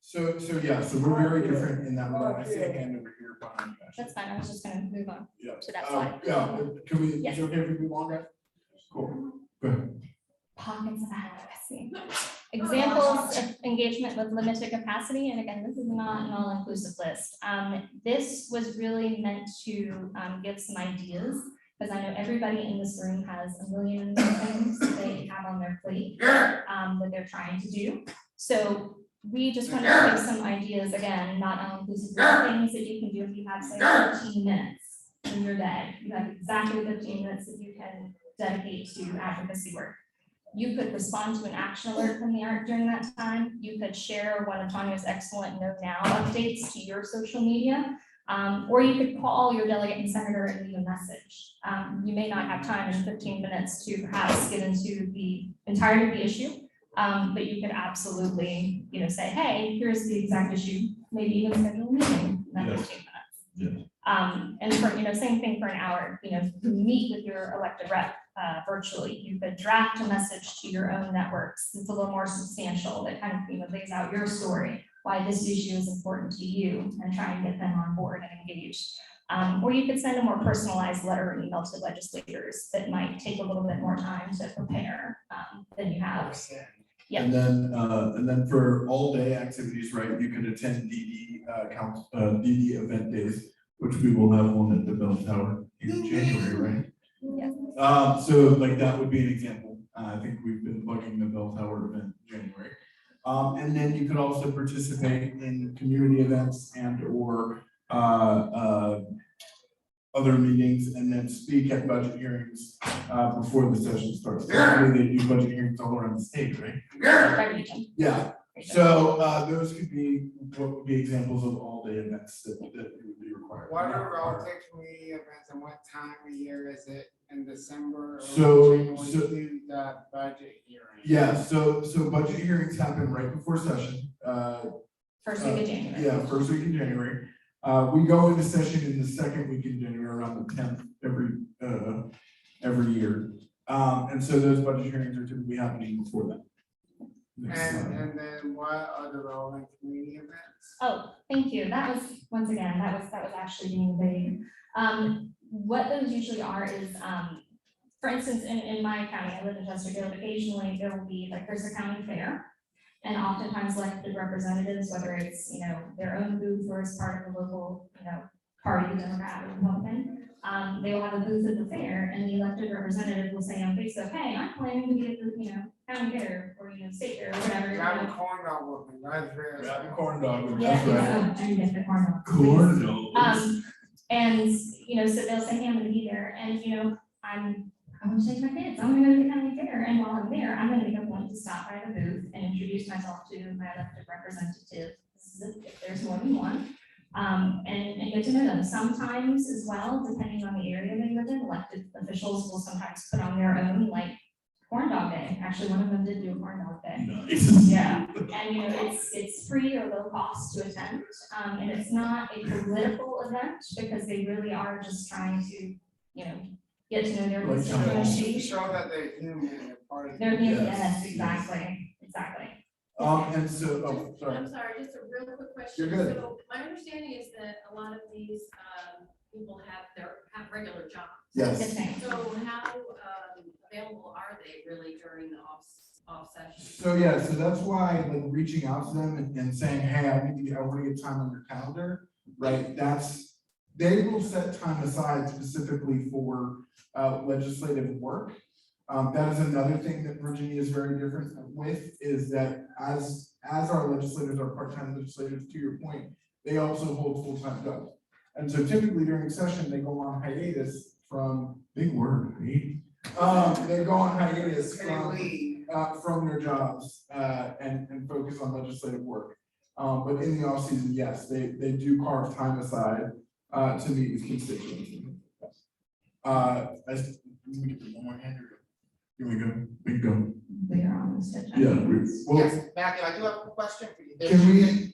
So we're very different in that regard. I see a hand over here behind you. That's fine, I was just gonna move on Yeah. to that slide. Yeah, can we, is Yes. it okay if we move on, guys? Cool. Go ahead. Pockets of advocacy. Examples of engagement with limited capacity, and again, this is not an all-inclusive list. This was really meant to give some ideas, because I know everybody in this room has a million things that they have on their plate that they're trying to do. So we just wanted to give some ideas, again, not all-inclusive, things that you can do if you have, say, 15 minutes in your day. You have exactly 15 minutes that you can dedicate to advocacy work. You could respond to an action alert from the ARC during that time. You could share one of Tanya's excellent Know Now updates to your social media. Or you could call your delegate and senator and leave a message. You may not have time in 15 minutes to perhaps get into the entirety of the issue, but you could absolutely, say, hey, here's the exact issue, maybe even schedule a meeting in that 15 minutes. And for, same thing for an hour, you meet with your elected rep virtually. You could draft a message to your own networks. It's a little more substantial that kind of, lays out your story, why this issue is important to you, and try and get them on board and engaged. Or you could send a more personalized letter or email to legislators that might take a little bit more time to prepare than you have. Yeah. And then for all day activities, right, you can attend DD event days, which we will have one at the Bell Tower in January, right? Yes. So like that would be an example. I think we've been bugging the Bell Tower event in January. And then you could also participate in community events and or other meetings, and then speak at budget hearings before the session starts. Typically, they do budget hearings all around the state, right? By region. Yeah. So those could be what would be examples of all day events that would be required. What are relative community events and what time of year is it in December? Or So- January to do the budget hearing? Yeah, so budget hearings happen right before session. First week of January. Yeah, first week in January. We go into session in the second week in January, around the 10th every year. And so those budget hearings are typically happening before that. Next slide. And then what are the relevant community events? Oh, thank you. That was, once again, that was actually being vague. What those usually are is, for instance, in my county, I live in Chesterfield, occasionally there will be, like, there's a county fair. And oftentimes elected representatives, whether it's, their own booth or as part of a local, party, Democrat or Republican, they will have a booth at the fair and the elected representative will say on Facebook, hey, I'm planning to be at the, county fair or, state fair or whatever. Grab a corn dog with me, right there. Grab a corn dog, Yeah, that's right. do get the corn dog. Corn dogs. And, so they'll say, hey, I'm gonna be there, and, I'm gonna take my kids, I'm gonna go to the county fair, and while I'm there, I'm gonna make a point to stop by the booth and introduce myself to my elected representative. This is if there's more than one, and get to know them. Sometimes as well, depending on the area they live in, elected officials will sometimes put on their own, like, corn dog day. Actually, one of them did do a corn dog day. Nice. Yeah, and it's free or low cost to attend, and it's not a political event because they really are just trying to, get to know their Like constituency. Show that they're human and part of. They're, Yes, yes, yes. exactly. And so, oh, sorry. I'm sorry, just a real quick question. You're good. So my understanding is that a lot of these, people have regular jobs. Yes. Yes, ma'am. So how, available are they really during the off session? So yeah, so that's why like reaching out to them and saying, hey, I want to get time on your calendar, right? They will set time aside specifically for legislative work. That is another thing that Virginia is very different with, is that as our legislators are part-time legislators, to your point, they also hold full-time jobs. And so typically during session, they go on hiatus from, big word, right? They go on hiatus from their jobs and focus on legislative work. But in the off season, yes, they do carve time aside to meet with constituents. We can do one more hand or here we go. We can go. We are on this agenda. Yeah. Well, Yes, Matthew, I do have a question for you.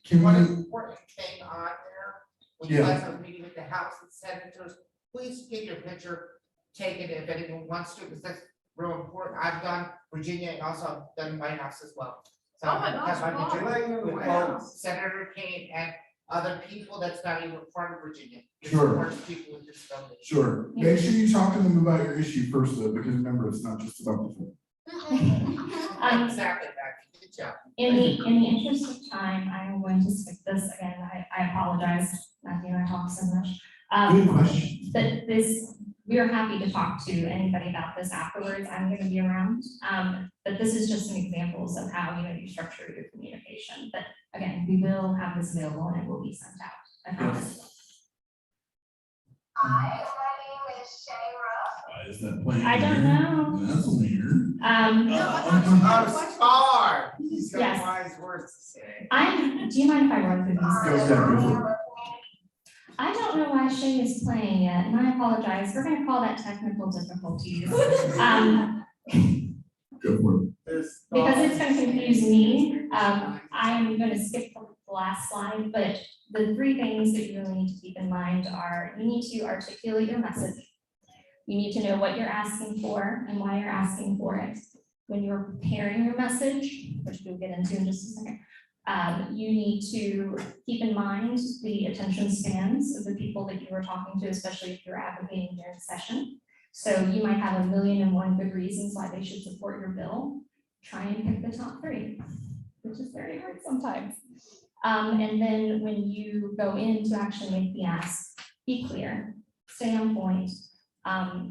can One we? important thing on there, when you Yeah. guys are meeting with the House and Senators, please get your picture taken if anyone wants to, because that's real important. I've done Virginia and also I've done White House as well. So Oh my gosh, I've wow. Virginia with White both House. Senator Kane and other people that's not even part of Virginia. It Sure. supports people with disabilities. Sure. Make sure you talk to them about your issue first though, because remember, it's not just about the film. Exactly, Matthew, good job. In the interest of time, I'm going to skip this again. I apologize, Matthew, I talk so much. Good question. But we are happy to talk to anybody about this afterwards. I'm gonna be around. But this is just some examples of how, you structure your communication. But again, we will have this available and it will be sent out. I promise. Hi, my name is Shayra. Why is that playing? I don't know. That's weird. A star. He's got Yes. wise words to say. Do you mind if I run through these? Go ahead, go for it. I don't know why Shay is playing yet, and I apologize. We're gonna call that technical difficulties. Go for it. Because it's gonna confuse me, I'm gonna skip the last slide, but the three things that you really need to keep in mind are, you need to articulate your message. You need to know what you're asking for and why you're asking for it. When you're preparing your message, which we'll get into in just a second, you need to keep in mind the attention spans of the people that you are talking to, especially if you're advocating during session. So you might have 1,000,001 good reasons why they should support your bill. Try and pick the top three, which is very hard sometimes. And then when you go in to actually make the ask, be clear, stay on point.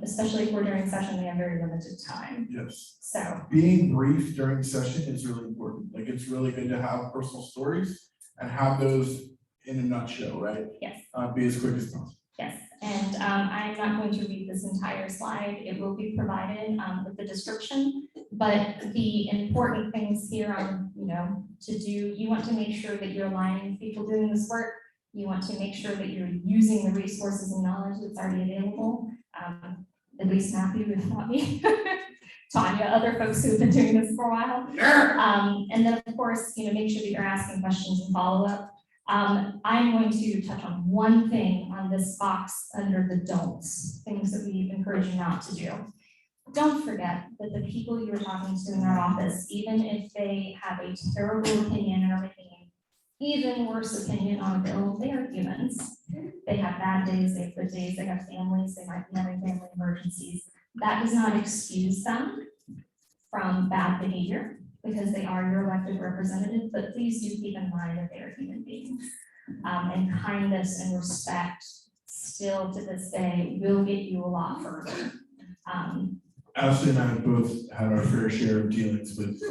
Especially if we're during session, we have very limited time. Yes. So, Being brief during session is really important. Like, it's really good to have personal stories and have those in a nutshell, right? yes. Be as quick as possible. Yes, and I'm not going to read this entire slide. It will be provided with the description. But the important things here on, to do, you want to make sure that you're aligning with people doing this work. You want to make sure that you're using the resources and knowledge that's already available. At least Matthew, if not me, Tanya, other folks who have been doing this for a while. And then of course, make sure that you're asking questions and follow up. I'm going to touch on one thing on this box under the don'ts, things that we encourage you not to do. Don't forget that the people you're talking to in our office, even if they have a terrible opinion or making an even worse opinion on a bill, they are humans. They have bad days, they have good days, they have families, they might be having family emergencies. That does not excuse them from bad behavior, because they are your elected representative, but please do keep in mind that they are human beings. And kindness and respect still to this day will get you a lot further. Ashley and I both had our fair share of dealings with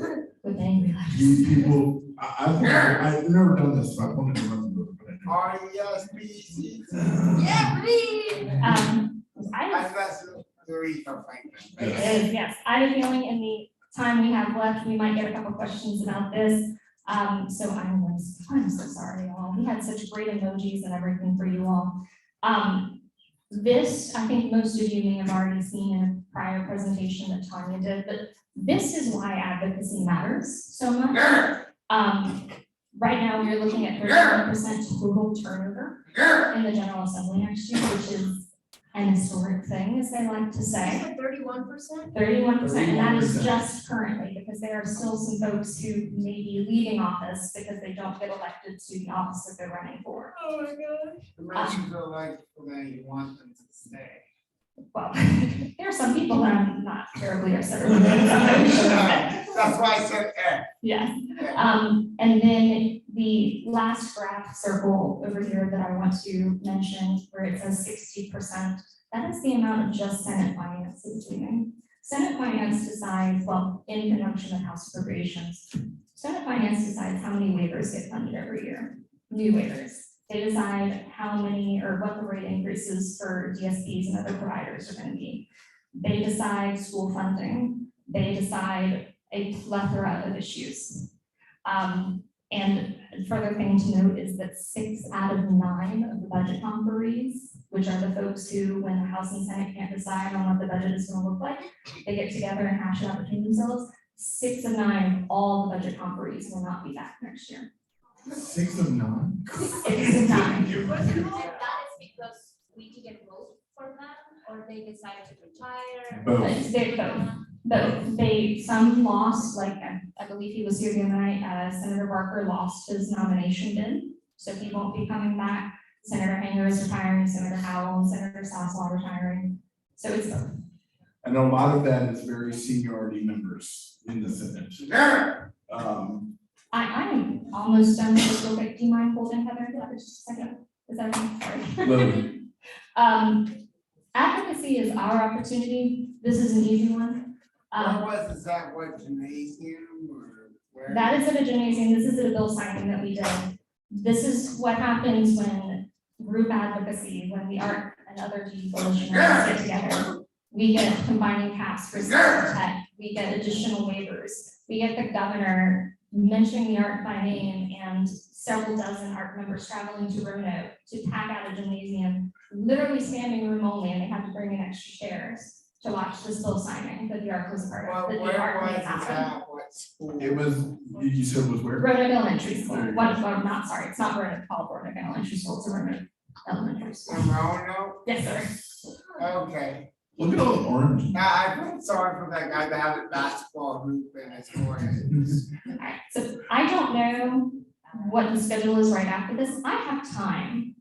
Angry these people. I've never done this, so I wanted to run the book, but I didn't. R-E-S-P-C. Yeah, please. That's the reason, It is, yes. I have a feeling in the time we have left, we might get a couple questions about this. So I'm so sorry, y'all. We had such great emojis and everything for you all. This, I think most of you may have already seen in a prior presentation that Tanya did, but this is why advocacy matters so much. Right now, we're looking at 31% total turnover in the General Assembly next year, which is an historic thing, as they like to say. 31%? 31%, and that is 31%. just currently, because there are still some folks who may be leaving office because they don't get elected to the office that they're running for. Oh my gosh. It makes you feel like you want them to stay. Well, there are some people that I'm not terribly upset with. That's why I said eh. Yes, and then the last graph circle over here that I want to mention, where it says 60%, that is the amount of just Senate finance that's leaving. Senate finance decides, well, in conjunction with House appropriations, Senate finance decides how many waivers get funded every year, new waivers. They decide how many or what the rate increases for DSPs and other providers are gonna be. They decide school funding, they decide a plethora of issues. And further thing to note is that 6 out of 9 of the budget conferees, which are the folks who, when the House and Senate can't decide on what the budget is gonna look like, they get together and hash it out between themselves. 6 of 9 of all the budget conferees will not be back next year. 6 of 9. 6 of 9. And that is because we didn't vote for them, or they decided to retire. Both. They both. Some lost, like I believe he was here the other night, Senator Barker lost his nomination bid, so he won't be coming back. Senator Hanger is retiring, Senator Howell and Senator Sasslaw retiring, so it's both. And a lot of that is very seniority members in the Senate. I'm almost done with this real quick. Do you mind holding Heather for just a second? Is that okay? Sorry. Advocacy is our opportunity. This is an easy one. Is that what, gymnasium or where? That is at a gymnasium. This is a bill signing that we did. This is what happens when group advocacy, when the ARC and other G coalition members get together. We get combining caps for tech. We get additional waivers. We get the governor mentioning the ARC by name and several dozen ARC members traveling to Roanoke to pack out a gymnasium, literally standing room only, and they had to bring in extra chairs to watch this bill signing that the ARC was a part of. that the Where ARC was made it happen. at? What school? It was, you said it was where? Roanoke Elementary School. There you What, well, not sorry, it's not Roanoke, called Roanoke Elementary School, it's Roanoke Elementary School. In Roanoke? Yes, sir. Okay. Look at all the orange. I feel sorry for that guy that had a basketball hoop in his forehead. Alright, so I don't know what the schedule is right after this. I have time.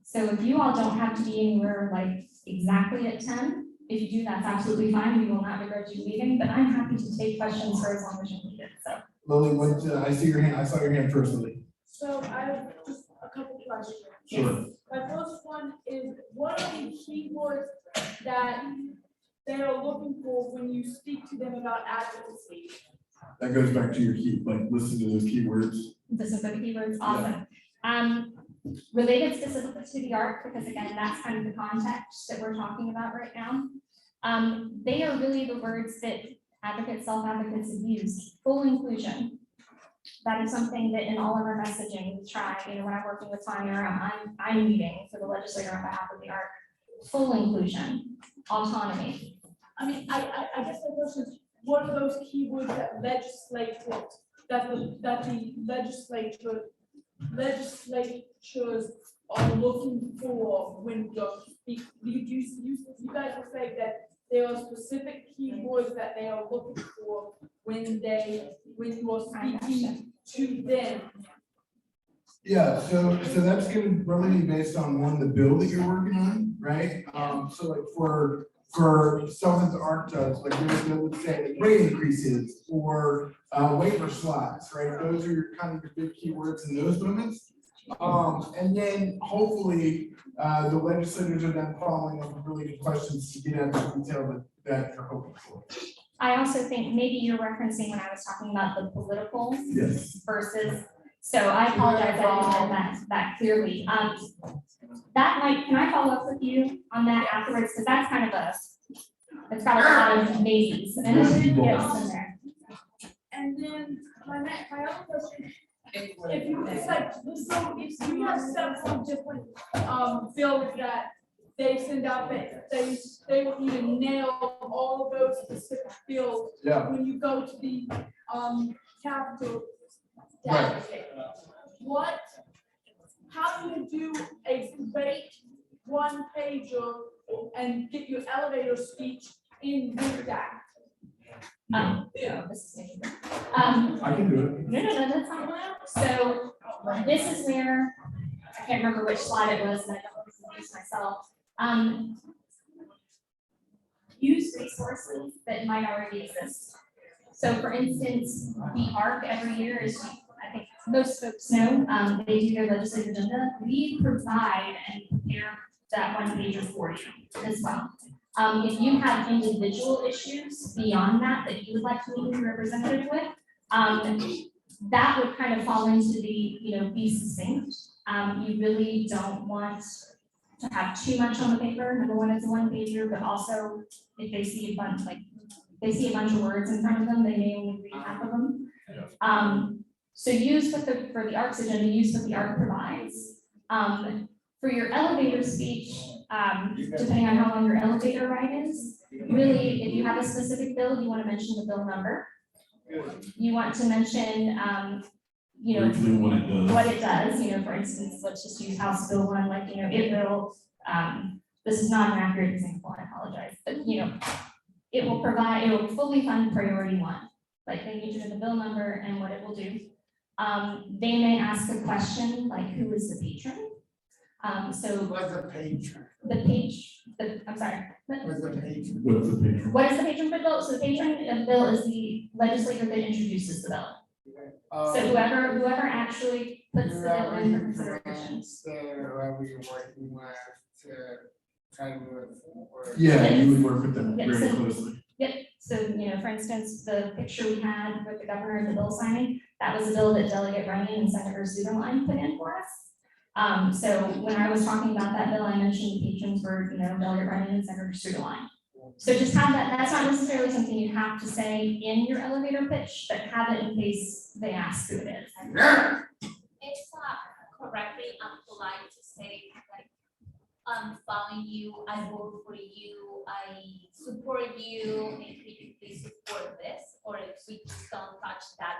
So if you all don't have to be anywhere like exactly at 10, if you do, that's absolutely fine. We will not begrudge you leaving, but I'm happy to take questions for as long as you need it, so. Lily, what, I see your hand, I saw your hand first, Lily. So I have just a couple questions. Sure. My first one is, what are the keywords that they are looking for when you speak to them about advocacy? That goes back to your key, like, listen to those keywords. This is the keywords, awesome. Related specifically to the ARC, because again, that's kind of the context that we're talking about right now. They are really the words that advocates, self-advocates have used, full inclusion. That is something that in all of our messaging, we try, when I'm working with Tanya, I'm meeting for the legislator on behalf of the ARC, full inclusion, autonomy. I mean, I guess my question is, what are those keywords that the legislatures are looking for when you're speaking? You guys were saying that there are specific keywords that they are looking for when you are speaking to them. Yeah, so that's gonna really be based on the bill that you're working on, right? So like for for stuff that the ARC does, like they would say rate increases or waiver slots, right? Those are your kind of your big keywords in those moments. And then hopefully, the legislators are then following up with really good questions to get at the detail that you're hoping for. I also think maybe you're referencing when I was talking about the political Yes. versus, so I apologize, I didn't have that clearly. That might, can I follow up with you on that afterwards, because that's kind of it's got a lot of maybes and yes in there. And then my other question, if you, it's like, so if you have several different, bills that they send out, that they will even nail all of those specific bills. Yeah. When you go to the, Capitol. Right. How do you do a debate one pager and get your elevator speech in with that? This is me. I can do it. No, that's fine. So this is where, I can't remember which slide it was, and I don't introduce myself. Use resources that might already exist. So for instance, the ARC every year is, I think most folks know, they do their legislative agenda. We provide and prepare that one pager for you as well. If you have individual issues beyond that you would like to meet with your representative with, that would kind of fall into the, be succinct. You really don't want to have too much on the paper. Number one, it's a one pager, but also if they see a bunch, of words in front of them, they may only read half of them. So use for the ARC's agenda, use what the ARC provides. For your elevator speech, depending on how long your elevator ride is, really, if you have a specific bill, you want to mention the bill number. You want to mention, briefly what it does, for instance, let's just use House Bill 1, like, it will, this is not an accurate example, I apologize, but, it will fully fund priority 1. Like, they need to know the bill number and what it will do. They may ask a question like, who is the patron? What's a patron? I'm sorry. What's a patron? What is the patron? What is the patron for the bill? So the patron of the bill is the legislator that introduces the bill. So whoever actually puts the bill in for consideration. Whoever you're working with to try to move it forward. Yeah, you would work with them Yes. very closely. Yep, so, for instance, the picture we had with the governor and the bill signing, that was a bill that Delegate Wright and Senator Zuderline put in for us. So when I was talking about that bill, I mentioned the patrons were, Delegate Wright and Senator Zuderline. So just have that, that's not necessarily something you have to say in your elevator pitch, but have it in case they ask who it is. It's correctly polite to say like, I'm following you, I vote for you, I support you, and could you please support this, or if we just don't touch that.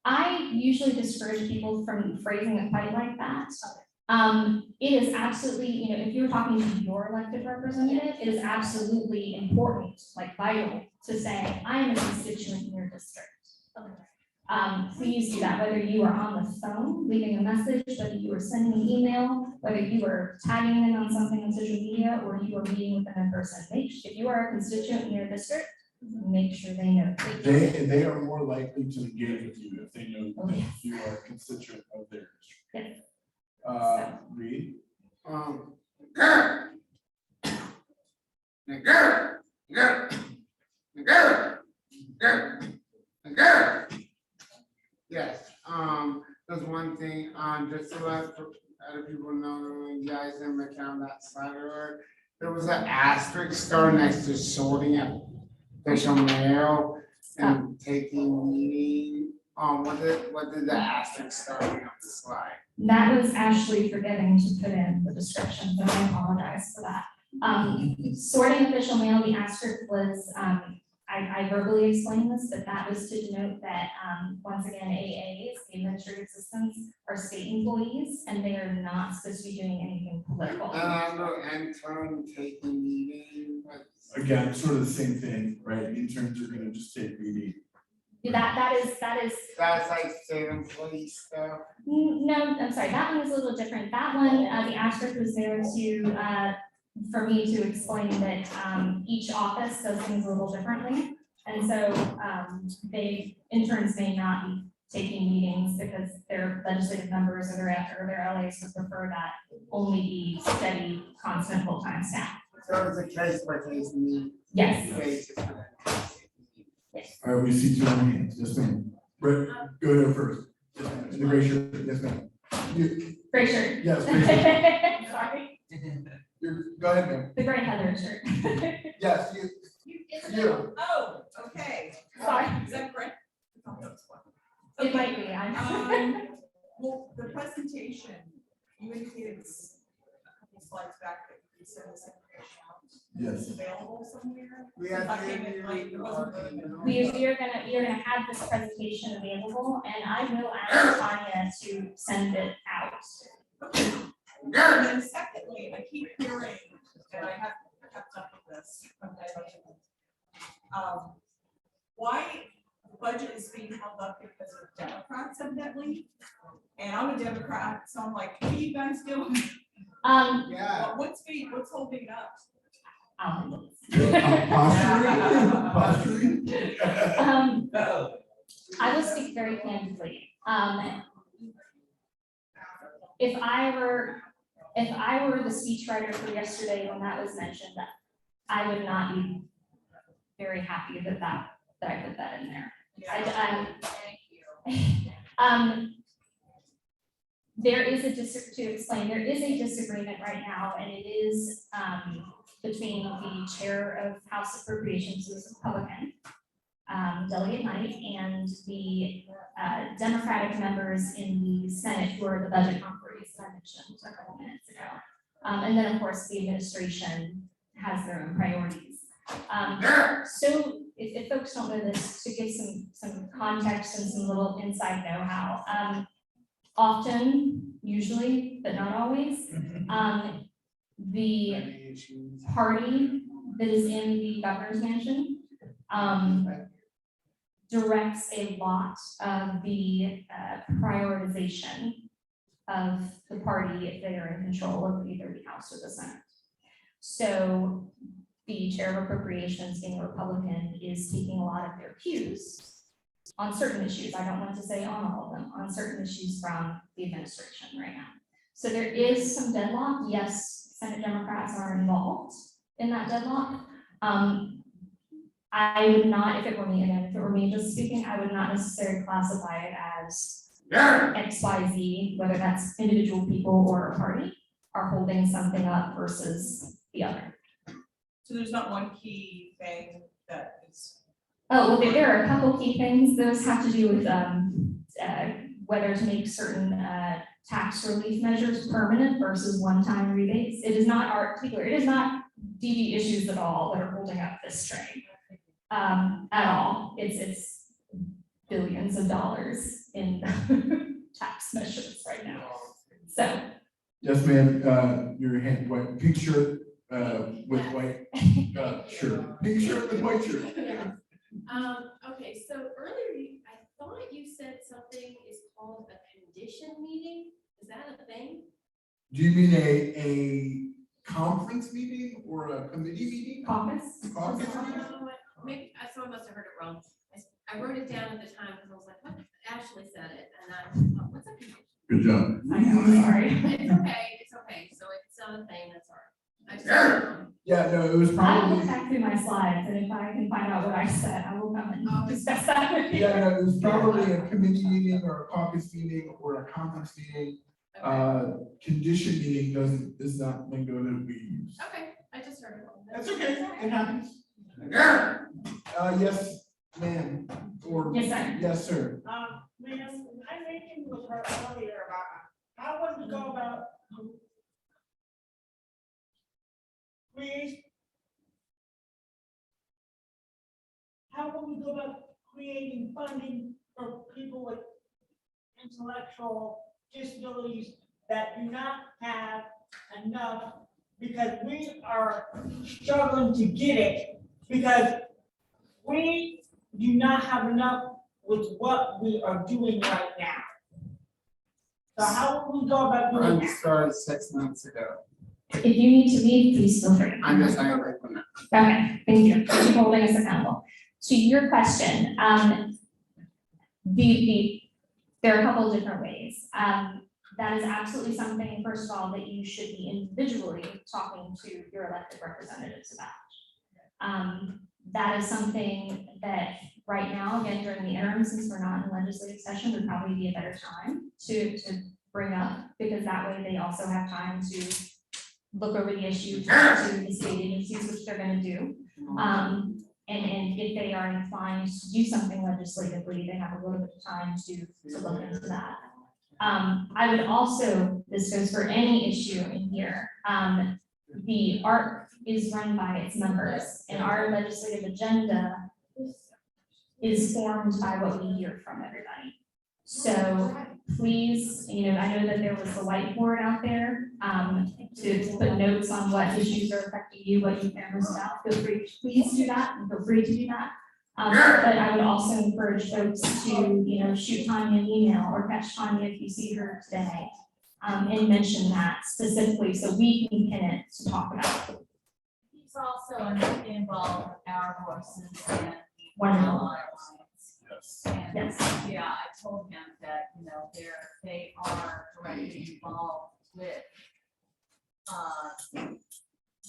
I usually discourage people from phrasing it quite like that. It is absolutely, if you're talking to your elected representative, it is absolutely important, like vital, to say, I am a constituent in your district. Please do that, whether you are on the phone, leaving a message, whether you are sending an email, whether you are tagging them on something on social media, or you are meeting with them in person. If you are a constituent in your district, make sure they know. They are more likely to engage with you if they know that you are a constituent of theirs. Yes. Reed? Yes, there's one thing, just to let other people know, you guys in the town that slider, there was an asterisk star next to sorting official mail and taking meeting. What did the asterisk star mean on the slide? That was Ashley forgetting to put in the description, but I apologize for that. Sorting official mail, the asterisk was, I verbally explained this, but that was to denote that, once again, AAs, the administrative assistants, are state employees, and they are not supposed to be doing anything political. And I know intern taking meeting, but. Again, sort of the same thing, right? Interns are gonna just take BD. That is. That's like state employee stuff. No, I'm sorry, that one was a little different. That one, the asterisk was there to, for me to explain that, each office does things a little differently. And so, interns may not be taking meetings because their legislative members or their LAs would prefer that only be steady, constant, full-time staff. So it's a case by case need. Yes. basis for that. Yes. All right, we see two more hands, yes, ma'am. Brett, go ahead first. Yes, ma'am. In the gray shirt, yes, ma'am. You, Gray shirt. yes, gray shirt. Sorry, Go ahead, ma'am. the gray Heather shirt. Yes, you. You. Oh, okay. Sorry. Is that correct? It might be, I Well, the presentation, you indicated a couple slides back that you sent this information out. Yes. It's available somewhere? We have I came in late, it wasn't really. you're gonna have this presentation available, and I will ask Tanya to send it out. And then secondly, I keep hearing, and I have kept up with this. Why the budget is being held up because of Democrats evidently? And I'm a Democrat, so I'm like, what are you guys doing? Yeah. What's holding it up? Posturing. I will speak very candidly. If I were the speechwriter for yesterday when that was mentioned, I would not be very happy that I put that in there. Thank you. There is there is a disagreement right now, and it is between the chair of House Appropriations, who is Republican, Delegate Knight, and the Democratic members in the Senate who are the budget conferees that I mentioned a couple minutes ago. And then, of course, the administration has their own priorities. So if folks don't know this, to give some context and some little inside know-how, often, usually, but not always, the party that is in the governor's mansion directs a lot of the prioritization of the party if they are in control of either the House or the Senate. So the chair of appropriations, being a Republican, is taking a lot of their cues on certain issues. I don't want to say on all of them, on certain issues from the administration right now. So there is some deadlock. Yes, Senate Democrats are involved in that deadlock. I would not, if it were me just speaking, I would not necessarily classify it as XYZ, whether that's individual people or a party, are holding something up versus the other. So there's not one key thing that is. Oh, well, there are a couple key things. Those have to do with whether to make certain tax relief measures permanent versus one-time rebates. It is not it is not DD issues at all that are holding up this train at all. It's billions of dollars in tax measures right now. So. Yes, ma'am, your hand, white, pink shirt, with white, shirt, pink shirt with white shirt. Okay, so earlier, I thought you said something is called a condition meeting, is that a thing? Do you mean a conference meeting or a committee meeting? Caucus. Caucus meeting? Maybe, I must have heard it wrong. I wrote it down at the time because I was like, what? Ashley said it, and I thought, what's a condition? Good job. I know, sorry. It's okay, so if it's not a thing, that's all right. I just said it wrong. Yeah, no, it was I will probably, look back through my slides, and if I can find out what I said, I will come and discuss that with you. yeah, no, it was probably a committee meeting or a caucus meeting or a conference meeting. Condition meeting is not lingo that we use. Okay, I just heard it wrong. That's okay, it happens. Yes, ma'am, or. Yes, sir. Yes, sir. Ma'am, I mentioned with her earlier about how would we go about creating funding for people with intellectual disabilities that do not have enough, because we are struggling to get it, because we do not have enough with what we are doing right now. So how will we go about doing I that? started 6 months ago. If you need to leave, please feel free. I'm just saying, like, when Okay, thank you. Thank you for holding us accountable. To your question, there are a couple of different ways. That is absolutely something, first of all, that you should be individually talking to your elected representatives about. That is something that right now, again, during the interim, since we're not in legislative session, would probably be a better time to bring up, because that way they also have time to look over the issue, talk to the state agencies, which they're gonna do. And if they are inclined to do something legislatively, they have a little bit of time to look into that. I would also, this goes for any issue in here, the ARC is run by its members, and our legislative agenda is formed by what we hear from everybody. So please, I know that there was a whiteboard out there, to put notes on what issues are affecting you, what you care most about. Feel free, please do that, and feel free to do that. But I would also encourage folks to, shoot Tanya an email or catch Tanya if you see her today, and mention that specifically so we can pin it to talk about. He's also involved in our voices and Wonderful. And Yes. yeah, I told him that, they are directly involved with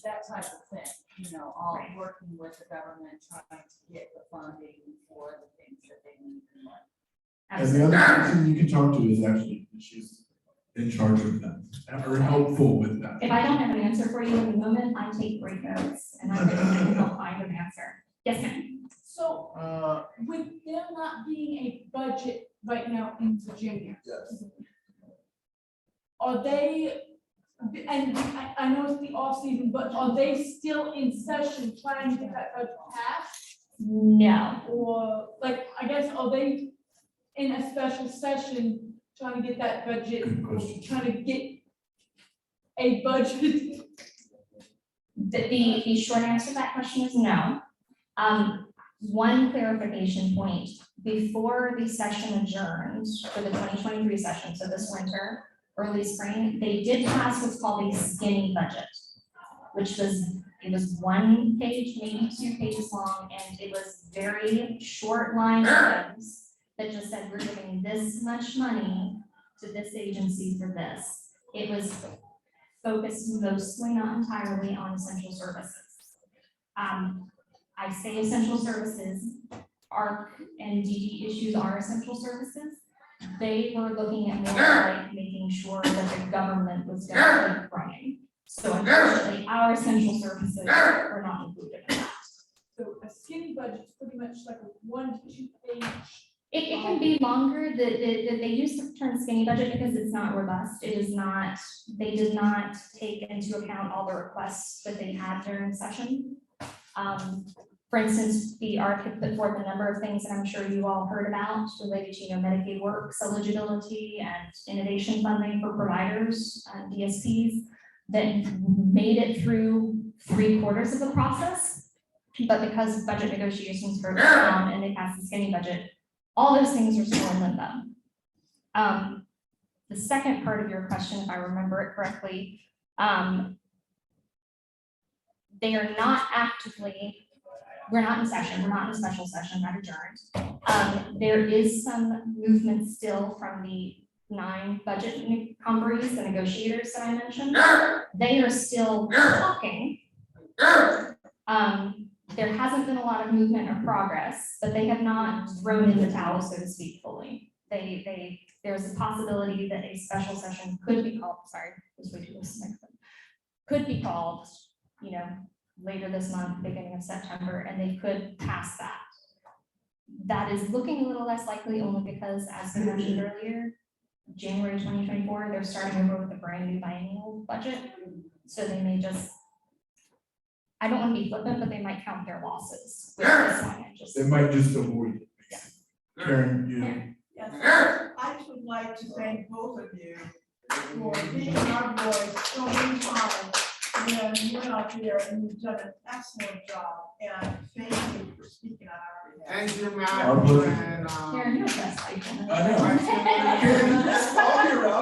that type of thing, all working with the government, trying to get the funding for the things that they need. And the other person you can talk to is actually, she's in charge of that, or helpful with that. If I don't have an answer for you in the moment, I take great notes, and I'm going to find an answer. Yes, ma'am. So, with there not being a budget right now in Virginia. Yes. Are they, and I know it's the off season, but are they still in session trying to get that budget passed? No. Or like, I guess, are they in a special session trying to get that budget, Good question. trying to get a budget? The short answer to that question is no. One clarification point, before the session adjourned for the 2023 session, so this winter, early spring, they did pass what's called a skinny budget, which was, it was 1 page, maybe 2 pages long, and it was very short line items that just said, we're giving this much money to this agency for this. It was focused mostly, not entirely, on essential services. I say essential services, ARC and DD issues are essential services. They were looking at more like making sure that the government was going to keep running. So unfortunately, our essential services were not included in that. So a skinny budget is pretty much like a 1 to 2 page. It can be longer. They used the term skinny budget because it's not robust. It is not, they did not take into account all the requests that they had during session. For instance, the ARC had put forth a number of things that I'm sure you all heard about related to, Medicaid works eligibility and innovation funding for providers, DSPs, that made it through 3/4 of the process. But because budget negotiations were down and they passed the skinny budget, all those things are still in limbo. The second part of your question, if I remember it correctly, they are not actively, we're not in session, we're not in a special session, not adjourned. There is some movement still from the 9 budget conferees, the negotiators that I mentioned. They are still talking. There hasn't been a lot of movement or progress, but they have not thrown in the towel, so to speak, fully. There's a possibility that a special session could be called, sorry, this way too close to the microphone, could be called, later this month, beginning of September, and they could pass that. That is looking a little less likely only because, as we mentioned earlier, January 2024, they're starting over with a brand new biennial budget. So they may just, I don't want to be flippant, but they might count their losses with this one and just. They might just avoid it. Karen, Yes, I just would like to thank both of you for being our voice so many times. You went out there and you've done an excellent job, and thank you for speaking on our behalf. Thank you, Our Matt. pleasure. And, Karen, you're the best. I know. Karen, just call her up.